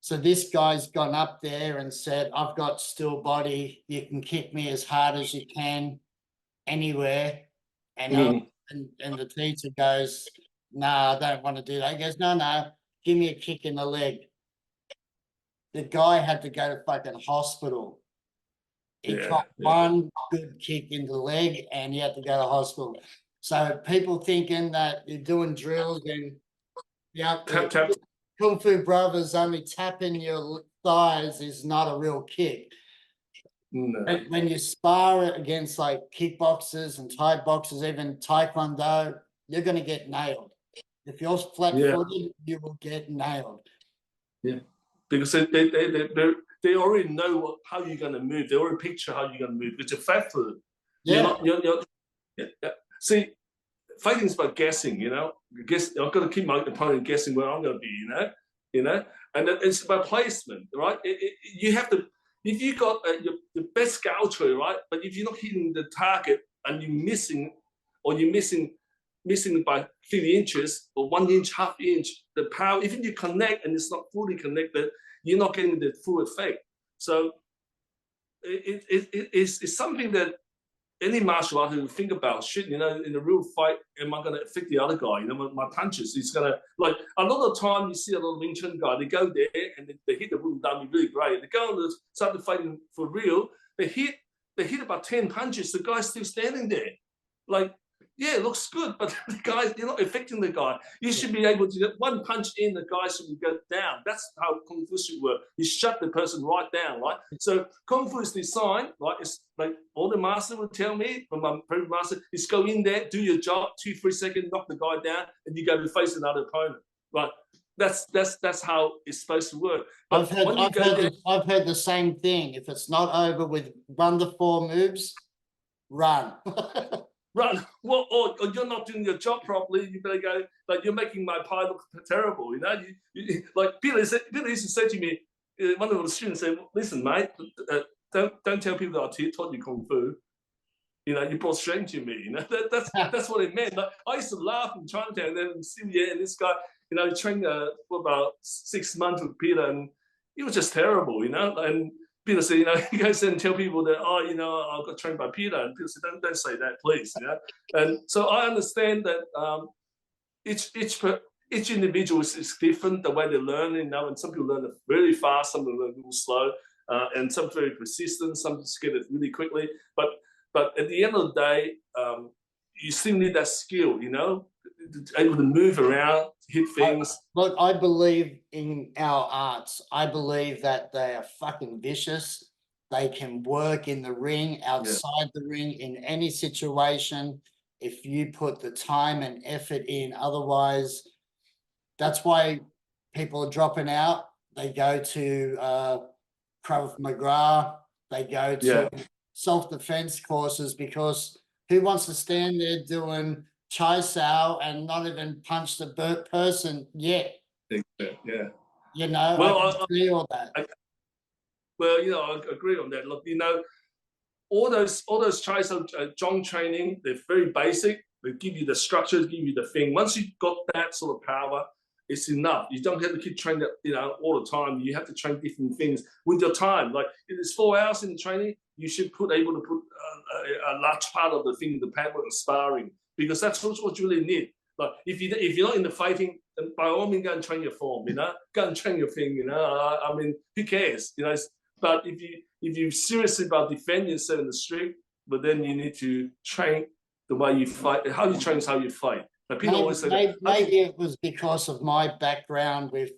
so this guy's gone up there and said, I've got still body. You can kick me as hard as you can anywhere. And the teacher goes, no, I don't want to do that. He goes, no, give me a kick in the leg. The guy had to go to fucking hospital. He got one good kick in the leg and he had to go to hospital. So people thinking that you're doing drills and Kung Fu Brothers only tapping your thighs is not a real kick. No. When you spar against like kickboxers and Thai boxers, even Taekwondo, you're going to get nailed. If you're flat-footed, you will get nailed. Yeah, because they already know how you're going to move. They already picture how you're going to move. It's a flat-footed. See, fighting is about guessing. You know, I've got to keep my opponent guessing where I'm going to be. You know, and it's about placement, right? You have to. If you got your best gaucho, right, but if you're not hitting the target and you're missing by 3 inches or 1 inch, half inch, the power, even you connect and it's not fully connected, you're not getting the full effect. So it's something that any martial artist will think about. Shit, you know, in a real fight, am I going to affect the other guy? You know, my punches, it's going to, like, a lot of the time you see a lot of Wing Chun guys, they go there and they hit the wooden dummy really great. They go and start fighting for real. They hit about 10 punches, the guy's still standing there. Like, yeah, it looks good, but the guy, you're not affecting the guy. You should be able to get one punch in, the guy should go down. That's how Kung Fu should work. You shut the person right down, right? So Kung Fu is designed, right? It's like all the master will tell me from my previous master is go in there, do your job, 2-3 seconds, knock the guy down, and you go to face another opponent, right? That's how it's supposed to work. But I've heard the same thing. If it's not over with 1 to 4 moves, run. Run. Well, or you're not doing your job properly. You better go. Like, you're making my pie look terrible. You know, like Peter used to say to me, one of the students said, "Listen, mate, don't tell people that I taught you kung fu. You know, you brought strength to me. You know, that's what it meant." Like, I used to laugh in Chinatown, and then see, yeah, and this guy, you know, he trained for about 6 months with Peter, and he was just terrible. You know, and Peter said, you know, he goes in and tell people that, oh, you know, I got trained by Peter. And Peter said, don't say that, please. You know? And so I understand that each individual is different, the way they learn, you know, and some people learn it very fast, some people learn it a little slow, and some very persistent, some just get it really quickly. But at the end of the day, you still need that skill, you know, able to move around, hit things. Look, I believe in our arts. I believe that they are fucking vicious. They can work in the ring, outside the ring, in any situation, if you put the time and effort in. Otherwise, that's why people are dropping out. They go to Krav Maga. They go to self-defense courses, because who wants to stand there doing Chai Sao and not even punch the person yet? Yeah. You know, well, I can see all that. Well, you know, I agree on that. Look, you know, all those Chai Sao Zhong training, they're very basic. They give you the structures, give you the thing. Once you've got that sort of power, it's enough. You don't have to keep training, you know, all the time. You have to train different things with your time. Like, if it's 4 hours in the training, you should able to put a large part of the thing in the paper and sparring, because that's what you really need. Like, if you're not in the fighting, then by all means, go and train your form. You know, go and train your thing. You know, I mean, who cares? You know, but if you're serious about defending yourself in the street, but then you need to train the way you fight. How you train is how you fight. Like, people always say maybe it was because of my background with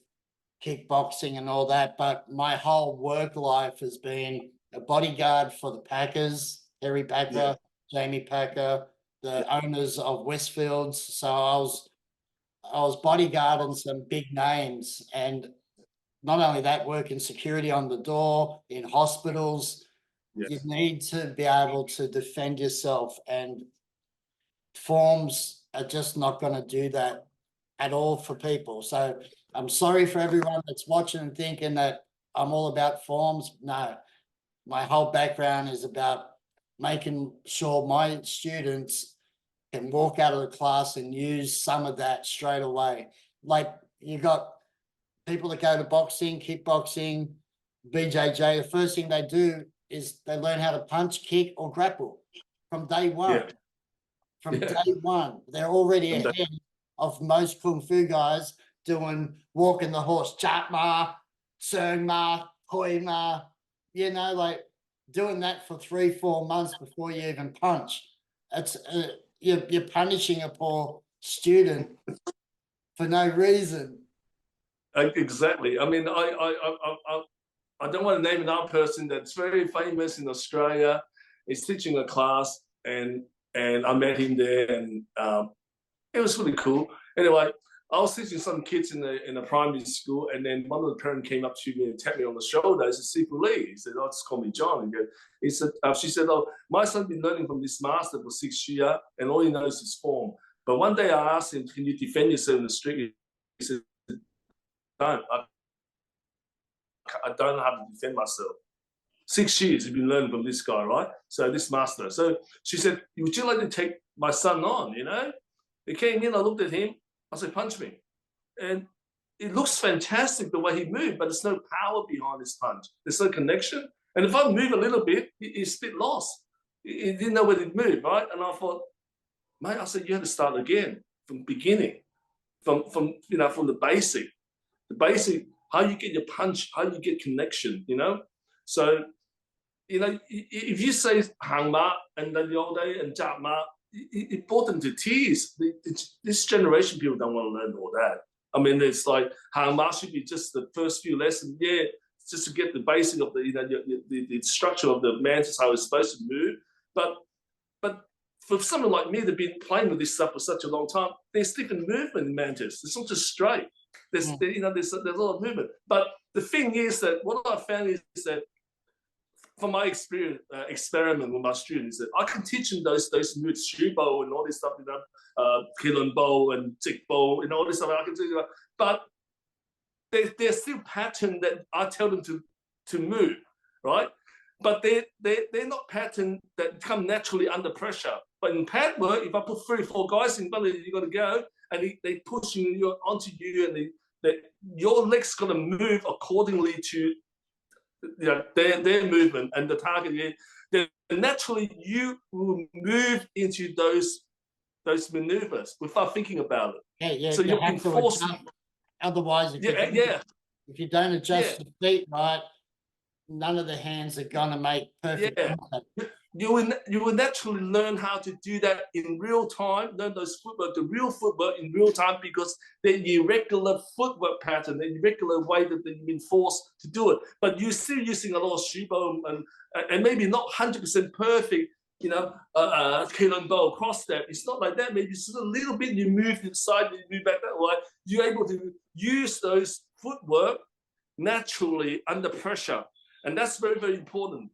kickboxing and all that, but my whole work life has been a bodyguard for the Packers, Harry Packer, Jamie Packer, the owners of Westfields. So I was bodyguarding some big names, and not only that, working security on the door in hospitals. You need to be able to defend yourself, and forms are just not going to do that at all for people. So I'm sorry for everyone that's watching and thinking that I'm all about forms. No, my whole background is about making sure my students can walk out of the class and use some of that straight away. Like, you got people that go to boxing, kickboxing, BJJ, the first thing they do is they learn how to punch, kick, or grapple from day one. From day one, they're already ahead of most Kung Fu guys doing walking the horse, Chat Ma, Sung Ma, Hoi Ma, you know, like doing that for 3-4 months before you even punch. It's you're punishing a poor student for no reason. Exactly. I mean, I don't want to name another person that's very famous in Australia. He's teaching a class, and I met him there, and it was really cool. Anyway, I was teaching some kids in a primary school, and then one of the parents came up to me and tapped me on the shoulder. He said, "Sifu Lee." He said, "Oh, just call me John." He said, she said, "Oh, my son's been learning from this master for 6 years, and all he knows is form. But one day I asked him, 'Can you defend yourself in the street?' He said, I don't know how to defend myself. 6 years he's been learning from this guy, right? So this master." So she said, "Would you like to take my son on?" You know, he came in, I looked at him, I said, "Punch me." And it looks fantastic the way he moved, but there's no power behind his punch. There's no connection. And if I move a little bit, he's a bit lost. He didn't know where to move, right? And I thought, mate, I said, you have to start again from the beginning, from the basic. The basic, how you get your punch, how you get connection, you know? So, you know, if you say Hang Ma and then the old day and Jap Ma, it brought them to tears. This generation people don't want to learn all that. I mean, it's like how much should be just the first few lessons, just to get the basic of the structure of the mantis, how it's supposed to move. But for someone like me that's been playing with this stuff for such a long time, there's different movement in mantis. It's not just straight. There's a lot of movement. But the thing is that what I found is that from my experience, experiment with my students, that I can teach them those moves, shoe bow and all this stuff, kilon bow and tick bow and all this stuff. I can do that, but there's still pattern that I tell them to move, right? But they're not pattern that come naturally under pressure. But in pad work, if I put 3 or 4 guys in front of you, you got to go, and they pushing you onto you, and your legs got to move accordingly to their movement and the target. Then naturally you will move into those maneuvers without thinking about it. Yeah. So you're being forced. Otherwise, if you don't adjust the feet right, none of the hands are gonna make perfect contact. You will naturally learn how to do that in real time, learn those footwork, the real footwork in real time, because the irregular footwork pattern, the irregular way that you've been forced to do it. But you're still using a lot of shubo and maybe not 100% perfect, kilon bow cross step. It's not like that. Maybe just a little bit, you move to the side, you move back that way. You're able to use those footwork naturally under pressure. And that's very, very important,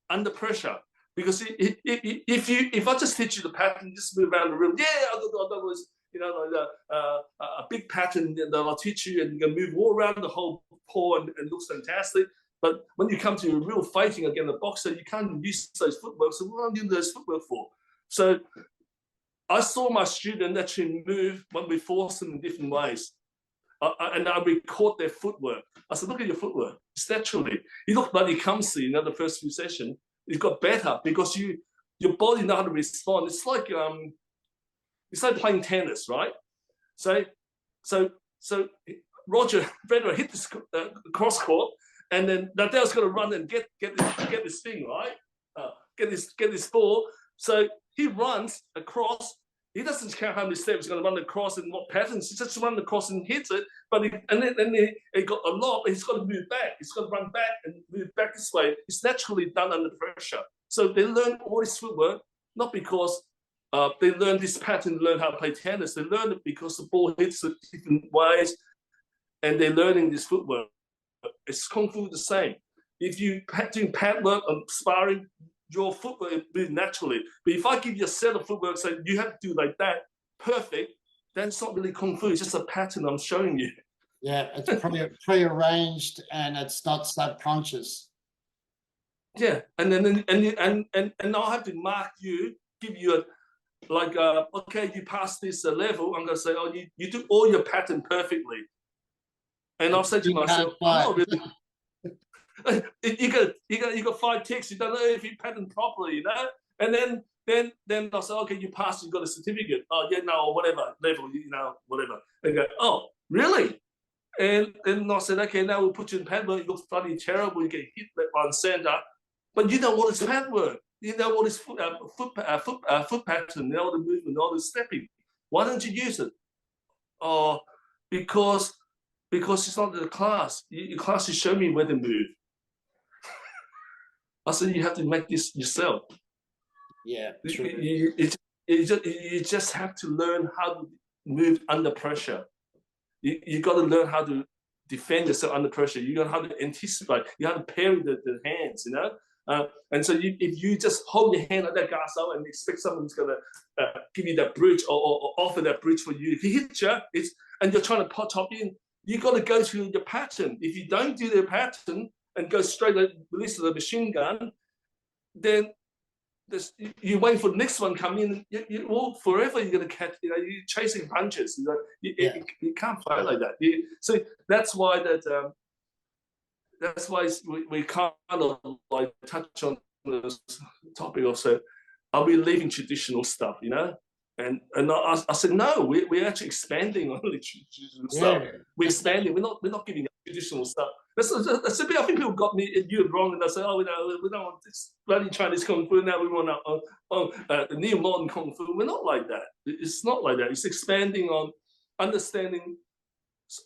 under pressure. Because if I just teach you the pattern, just move around the room, otherwise, a big pattern that I'll teach you, and you can move all around the whole paw and it looks fantastic. But when you come to real fighting against a boxer, you can't use those footwork. So what am I doing those footwork for? So I saw my student actually move when we forced them in different ways. And I record their footwork. I said, look at your footwork. It's naturally. You look bloody clumsy in the first few sessions. It got better because your body knows how to respond. It's like playing tennis, right? So Roger Federer hit this cross court, and then Nadal's got to run and get this thing, right? Get this ball. So he runs across. He doesn't care how many steps he's going to run across and what patterns. He just runs across and hits it. But then he got a lob, but he's got to move back. He's got to run back and move back this way. It's naturally done under pressure. So they learn all this footwork, not because they learn this pattern, learn how to play tennis. They learn it because the ball hits it different ways, and they're learning this footwork. It's Kung Fu the same. If you doing pad work and sparring, your footwork moves naturally. But if I give you a set of footwork, so you have to do like that, perfect, then it's not really Kung Fu. It's just a pattern I'm showing you. Yeah, it's pre-arranged and it's not subconscious. Yeah, and then I'll have to mark you, give you okay, you passed this level. I'm gonna say, oh, you do all your pattern perfectly, and I'll say to myself, I'm not really. You got 5 ticks. You don't know if you pattern properly, And then I'll say, okay, you passed. You got a certificate. Oh yeah, no, or whatever level, whatever. They go, oh really? And I said, okay, now we'll put you in pad work. You look bloody terrible. You get hit on center, but you know what is pad work. You know what is foot pattern. You know the movement, all the stepping. Why don't you use it? Oh, because it's not the class. Your class is showing me where to move. I said, you have to make this yourself. Yeah, true. You just have to learn how to move under pressure. You got to learn how to defend yourself under pressure. You got how to anticipate. You have to parry the hands, And so if you just hold your hand like that, guys, and expect someone's going to give you that bridge or offer that bridge for you, if he hits you, and you're trying to top in, you got to go to your pattern. If you don't do the pattern and go straight like release the machine gun, then you wait for the next one come in. You walk forever. You're gonna catch. You're chasing punches. You can't play like that. So that's why we kind of like touch on this topic of say, are we leaving traditional stuff? And I said no. We're actually expanding on the traditional stuff. We're expanding. We're not giving up. traditional stuff. That's a bit. I think people got you wrong, and they say, "Oh, we don't want this bloody Chinese kung fu now. We want the new modern kung fu." We're not like that. It's not like that. It's expanding on understanding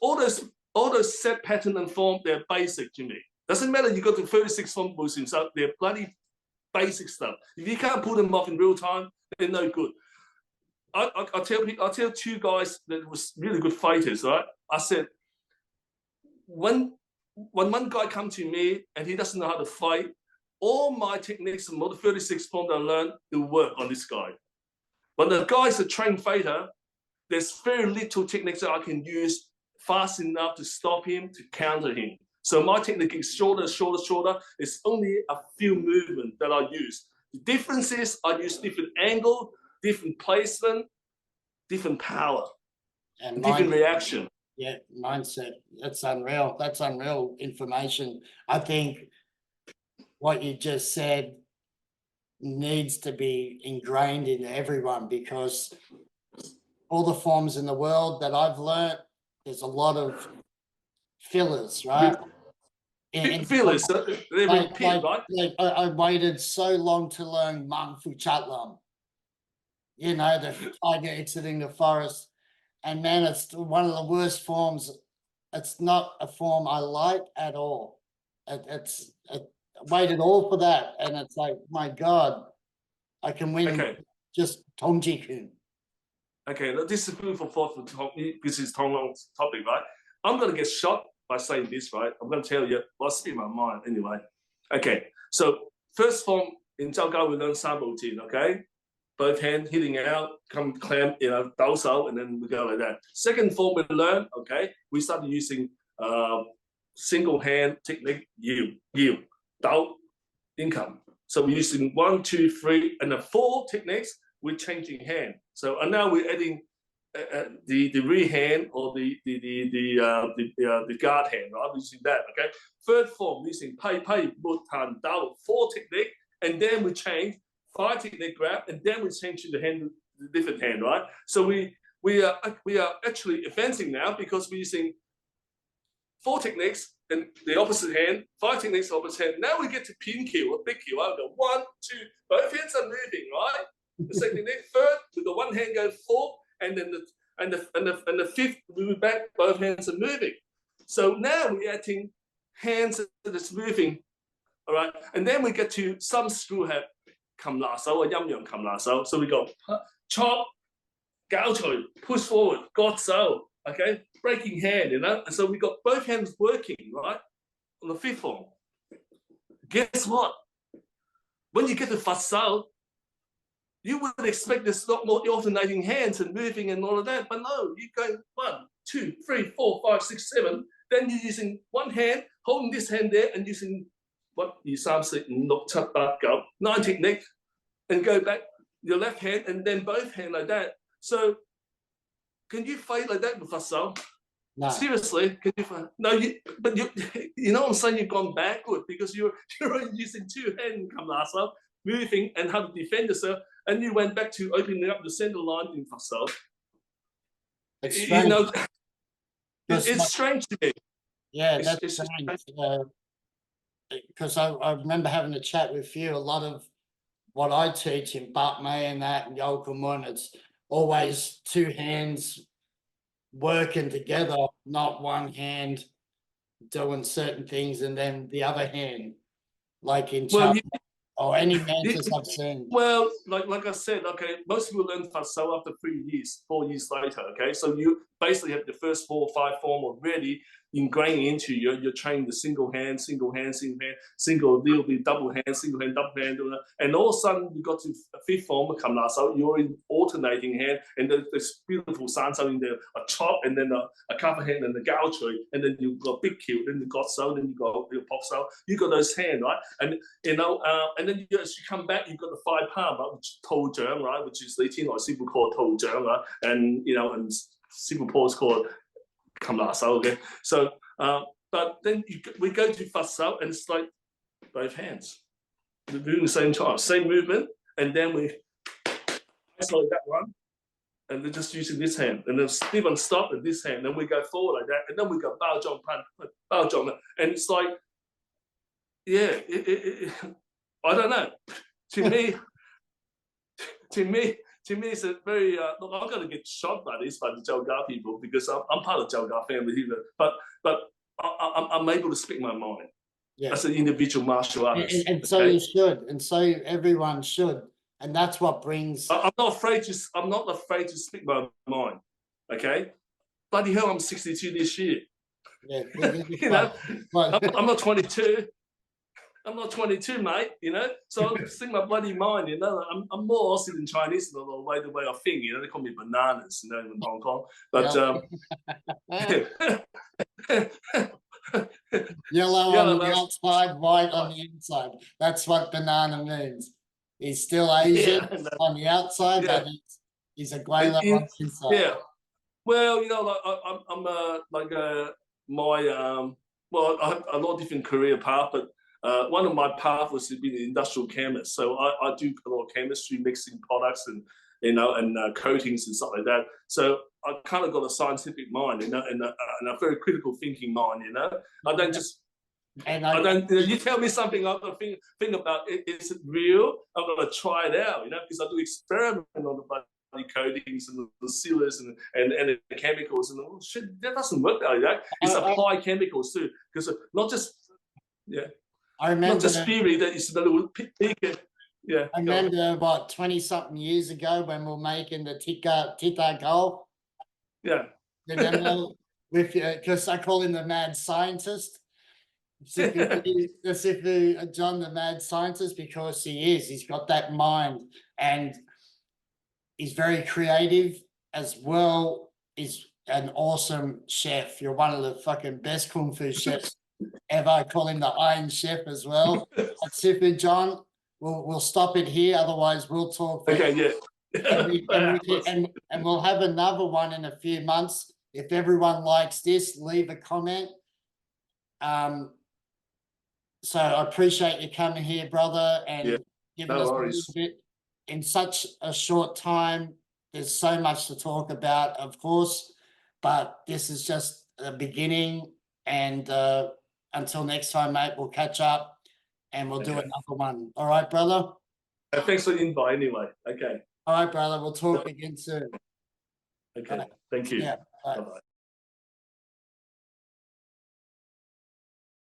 all those set pattern and form. They're basic to me. Doesn't matter. You go to 36 form Wushu, so they're bloody basic stuff. If you can't pull them off in real time, they're no good. I tell two guys that was really good fighters, right? I said, when one guy comes to me and he doesn't know how to fight, all my techniques and all the 36 form I learned will work on this guy. When the guy's a trained fighter, there's very little techniques that I can use fast enough to stop him, to counter him. So my technique is shorter. It's only a few movements that I use. The difference is I use different angle, different placement, different power, and different reaction. Yeah, mindset. That's unreal. That's unreal information. I think what you just said needs to be ingrained in everyone, because all the forms in the world that I've learnt, there's a lot of fillers, right? Fillers, they repeat, right? I waited so long to learn Mang Fu Chat Lam, you know, the tiger exiting the forest. And man, it's one of the worst forms. It's not a form I like at all. I waited all for that, and it's like, my God, I can win just Tongji-kun. Okay, this is food for thought for this is Tong Long's topic, right? I'm going to get shot by saying this, right? I'm going to tell you what's in my mind anyway. Okay, so first form in Zhao Gao we learn Sambo Jin, okay? Both hands hitting out, come clamp, dao shou, and then we go like that. Second form we learn, okay? We started using single hand technique, yield, dao, income. So we're using 1, 2, 3, and the 4 techniques, we're changing hand. So and now we're adding the rear hand or the guard hand, right? We're using that, okay? Third form, we're using Pai, Mut, Tan, Dao, 4 technique, and then we change 5 technique grab, and then we change to the different hand, right? So we are actually advancing now, because we're using 4 techniques and the opposite hand, 5 techniques opposite hand. Now we get to pin kill or big kill. I'll go 1, 2, both hands are moving, right? The second technique, third, with the one hand go 4, and then the fifth move back, both hands are moving. So now we're adding hands that's moving, all right? And then we get to some screw have come la shou or yum yum come la shou. So we go chop, gao chui, push forward, got shou, okay? Breaking hand, And so we got both hands working, right? On the fifth form. Guess what? When you get to fa shou, you would expect there's a lot more alternating hands and moving and all of that, but no, you're going 1, 2, 3, 4, 5, 6, 7. Then you're using one hand, holding this hand there, and using 1, 2, 3, 4, 5, 6, 7, 8, 9 technique, and go back your left hand, and then both hands like that. So, can you fight like that with fa shou? No. Seriously, can you fight? No, but you know what I'm saying? You've gone backward, because you're using 2 hands, come last up, moving and how to defend yourself. And you went back to opening up the center line in fa shou. It's strange. It's strange to me. Yeah, that's strange. Because I remember having a chat with you. A lot of what I teach in Bak Mei and that, and Yokomun, it's always 2 hands working together, not one hand doing certain things and then the other hand, like in or any Mantis I've seen. Well, like I said, okay, most people learn fa shou after 3 years, 4 years later, okay? So you basically have the first 4 or 5 form already ingrained into you. You're training the single hand, single little bit, double hand, double hand, and all of a sudden you got to 5th form, come last, so you're in alternating hand, and there's beautiful sounds in there, a chop, and then a cover hand, and the gao chui, and then you've got big kill, then you got shou, then you got your pop shou, you got those hands, right? And and then as you come back, you've got the 5 palm, right, which is Tou Zhang, right, which is 18 or people call Tou Zhang, right? And and Sifu Paul's called come la shou, okay? So, but then we go to fa shou, and it's like both hands. We're doing the same time, same movement, and then we isolate that one, and they're just using this hand, and then Stephen stop at this hand, then we go forward like that, and then we go bao zhong pan, bao zhong, and it's like, yeah, I don't know. To me, it's a very look. I'm gonna get shot by this by the Jalgar people because I'm part of the Jalgar family here, but I'm able to speak my mind as an individual martial artist, and so you should, and so everyone should, and that's what brings. I'm not afraid to speak my mind. Okay, bloody hell, I'm 62 this year. Yeah, you know, I'm not 22. I'm not 22, mate. You know, so I speak my bloody mind. You know, I'm more Aussie than Chinese in the way I think. You know, they call me bananas. You know, in Hong Kong, but yellow on the outside, white on the inside. That's what banana means. He's still Asian on the outside, but he's a guayla on the inside. Yeah. Well, you know, like well, I have a lot of different career path, but one of my paths was to be an industrial chemist. So I do a lot of chemistry, mixing products and coatings and stuff like that. So I kind of got a scientific mind, you know, and a very critical thinking mind, you know. I don't just. You tell me something, I've got to think about it. Is it real? I've got to try it out, you know, because I do experiment on the bloody coatings and the sealers and the chemicals and shit. That doesn't work like that. It's applied chemicals too, because not just I remember not just theory that it's a little peak. Yeah. I remember about 20-something years ago when we were making the Tita goal. Yeah. Remember, because I call him the mad scientist. Sifu John, the mad scientist, because he is. He's got that mind, and he's very creative as well. He's an awesome chef. You're one of the fucking best kung fu chefs ever. I call him the Iron Chef as well. Sifu John, we'll stop it here. Otherwise, we'll talk. Okay, yeah. And we'll have another one in a few months. If everyone likes this, leave a comment. So I appreciate you coming here, brother, and giving us a little bit in such a short time. There's so much to talk about, of course, but this is just the beginning. And until next time, mate, we'll catch up and we'll do another one. All right, brother? Thanks for the invite anyway. Okay. All right, brother. We'll talk again soon. Okay. Thank you. Yeah. Bye-bye.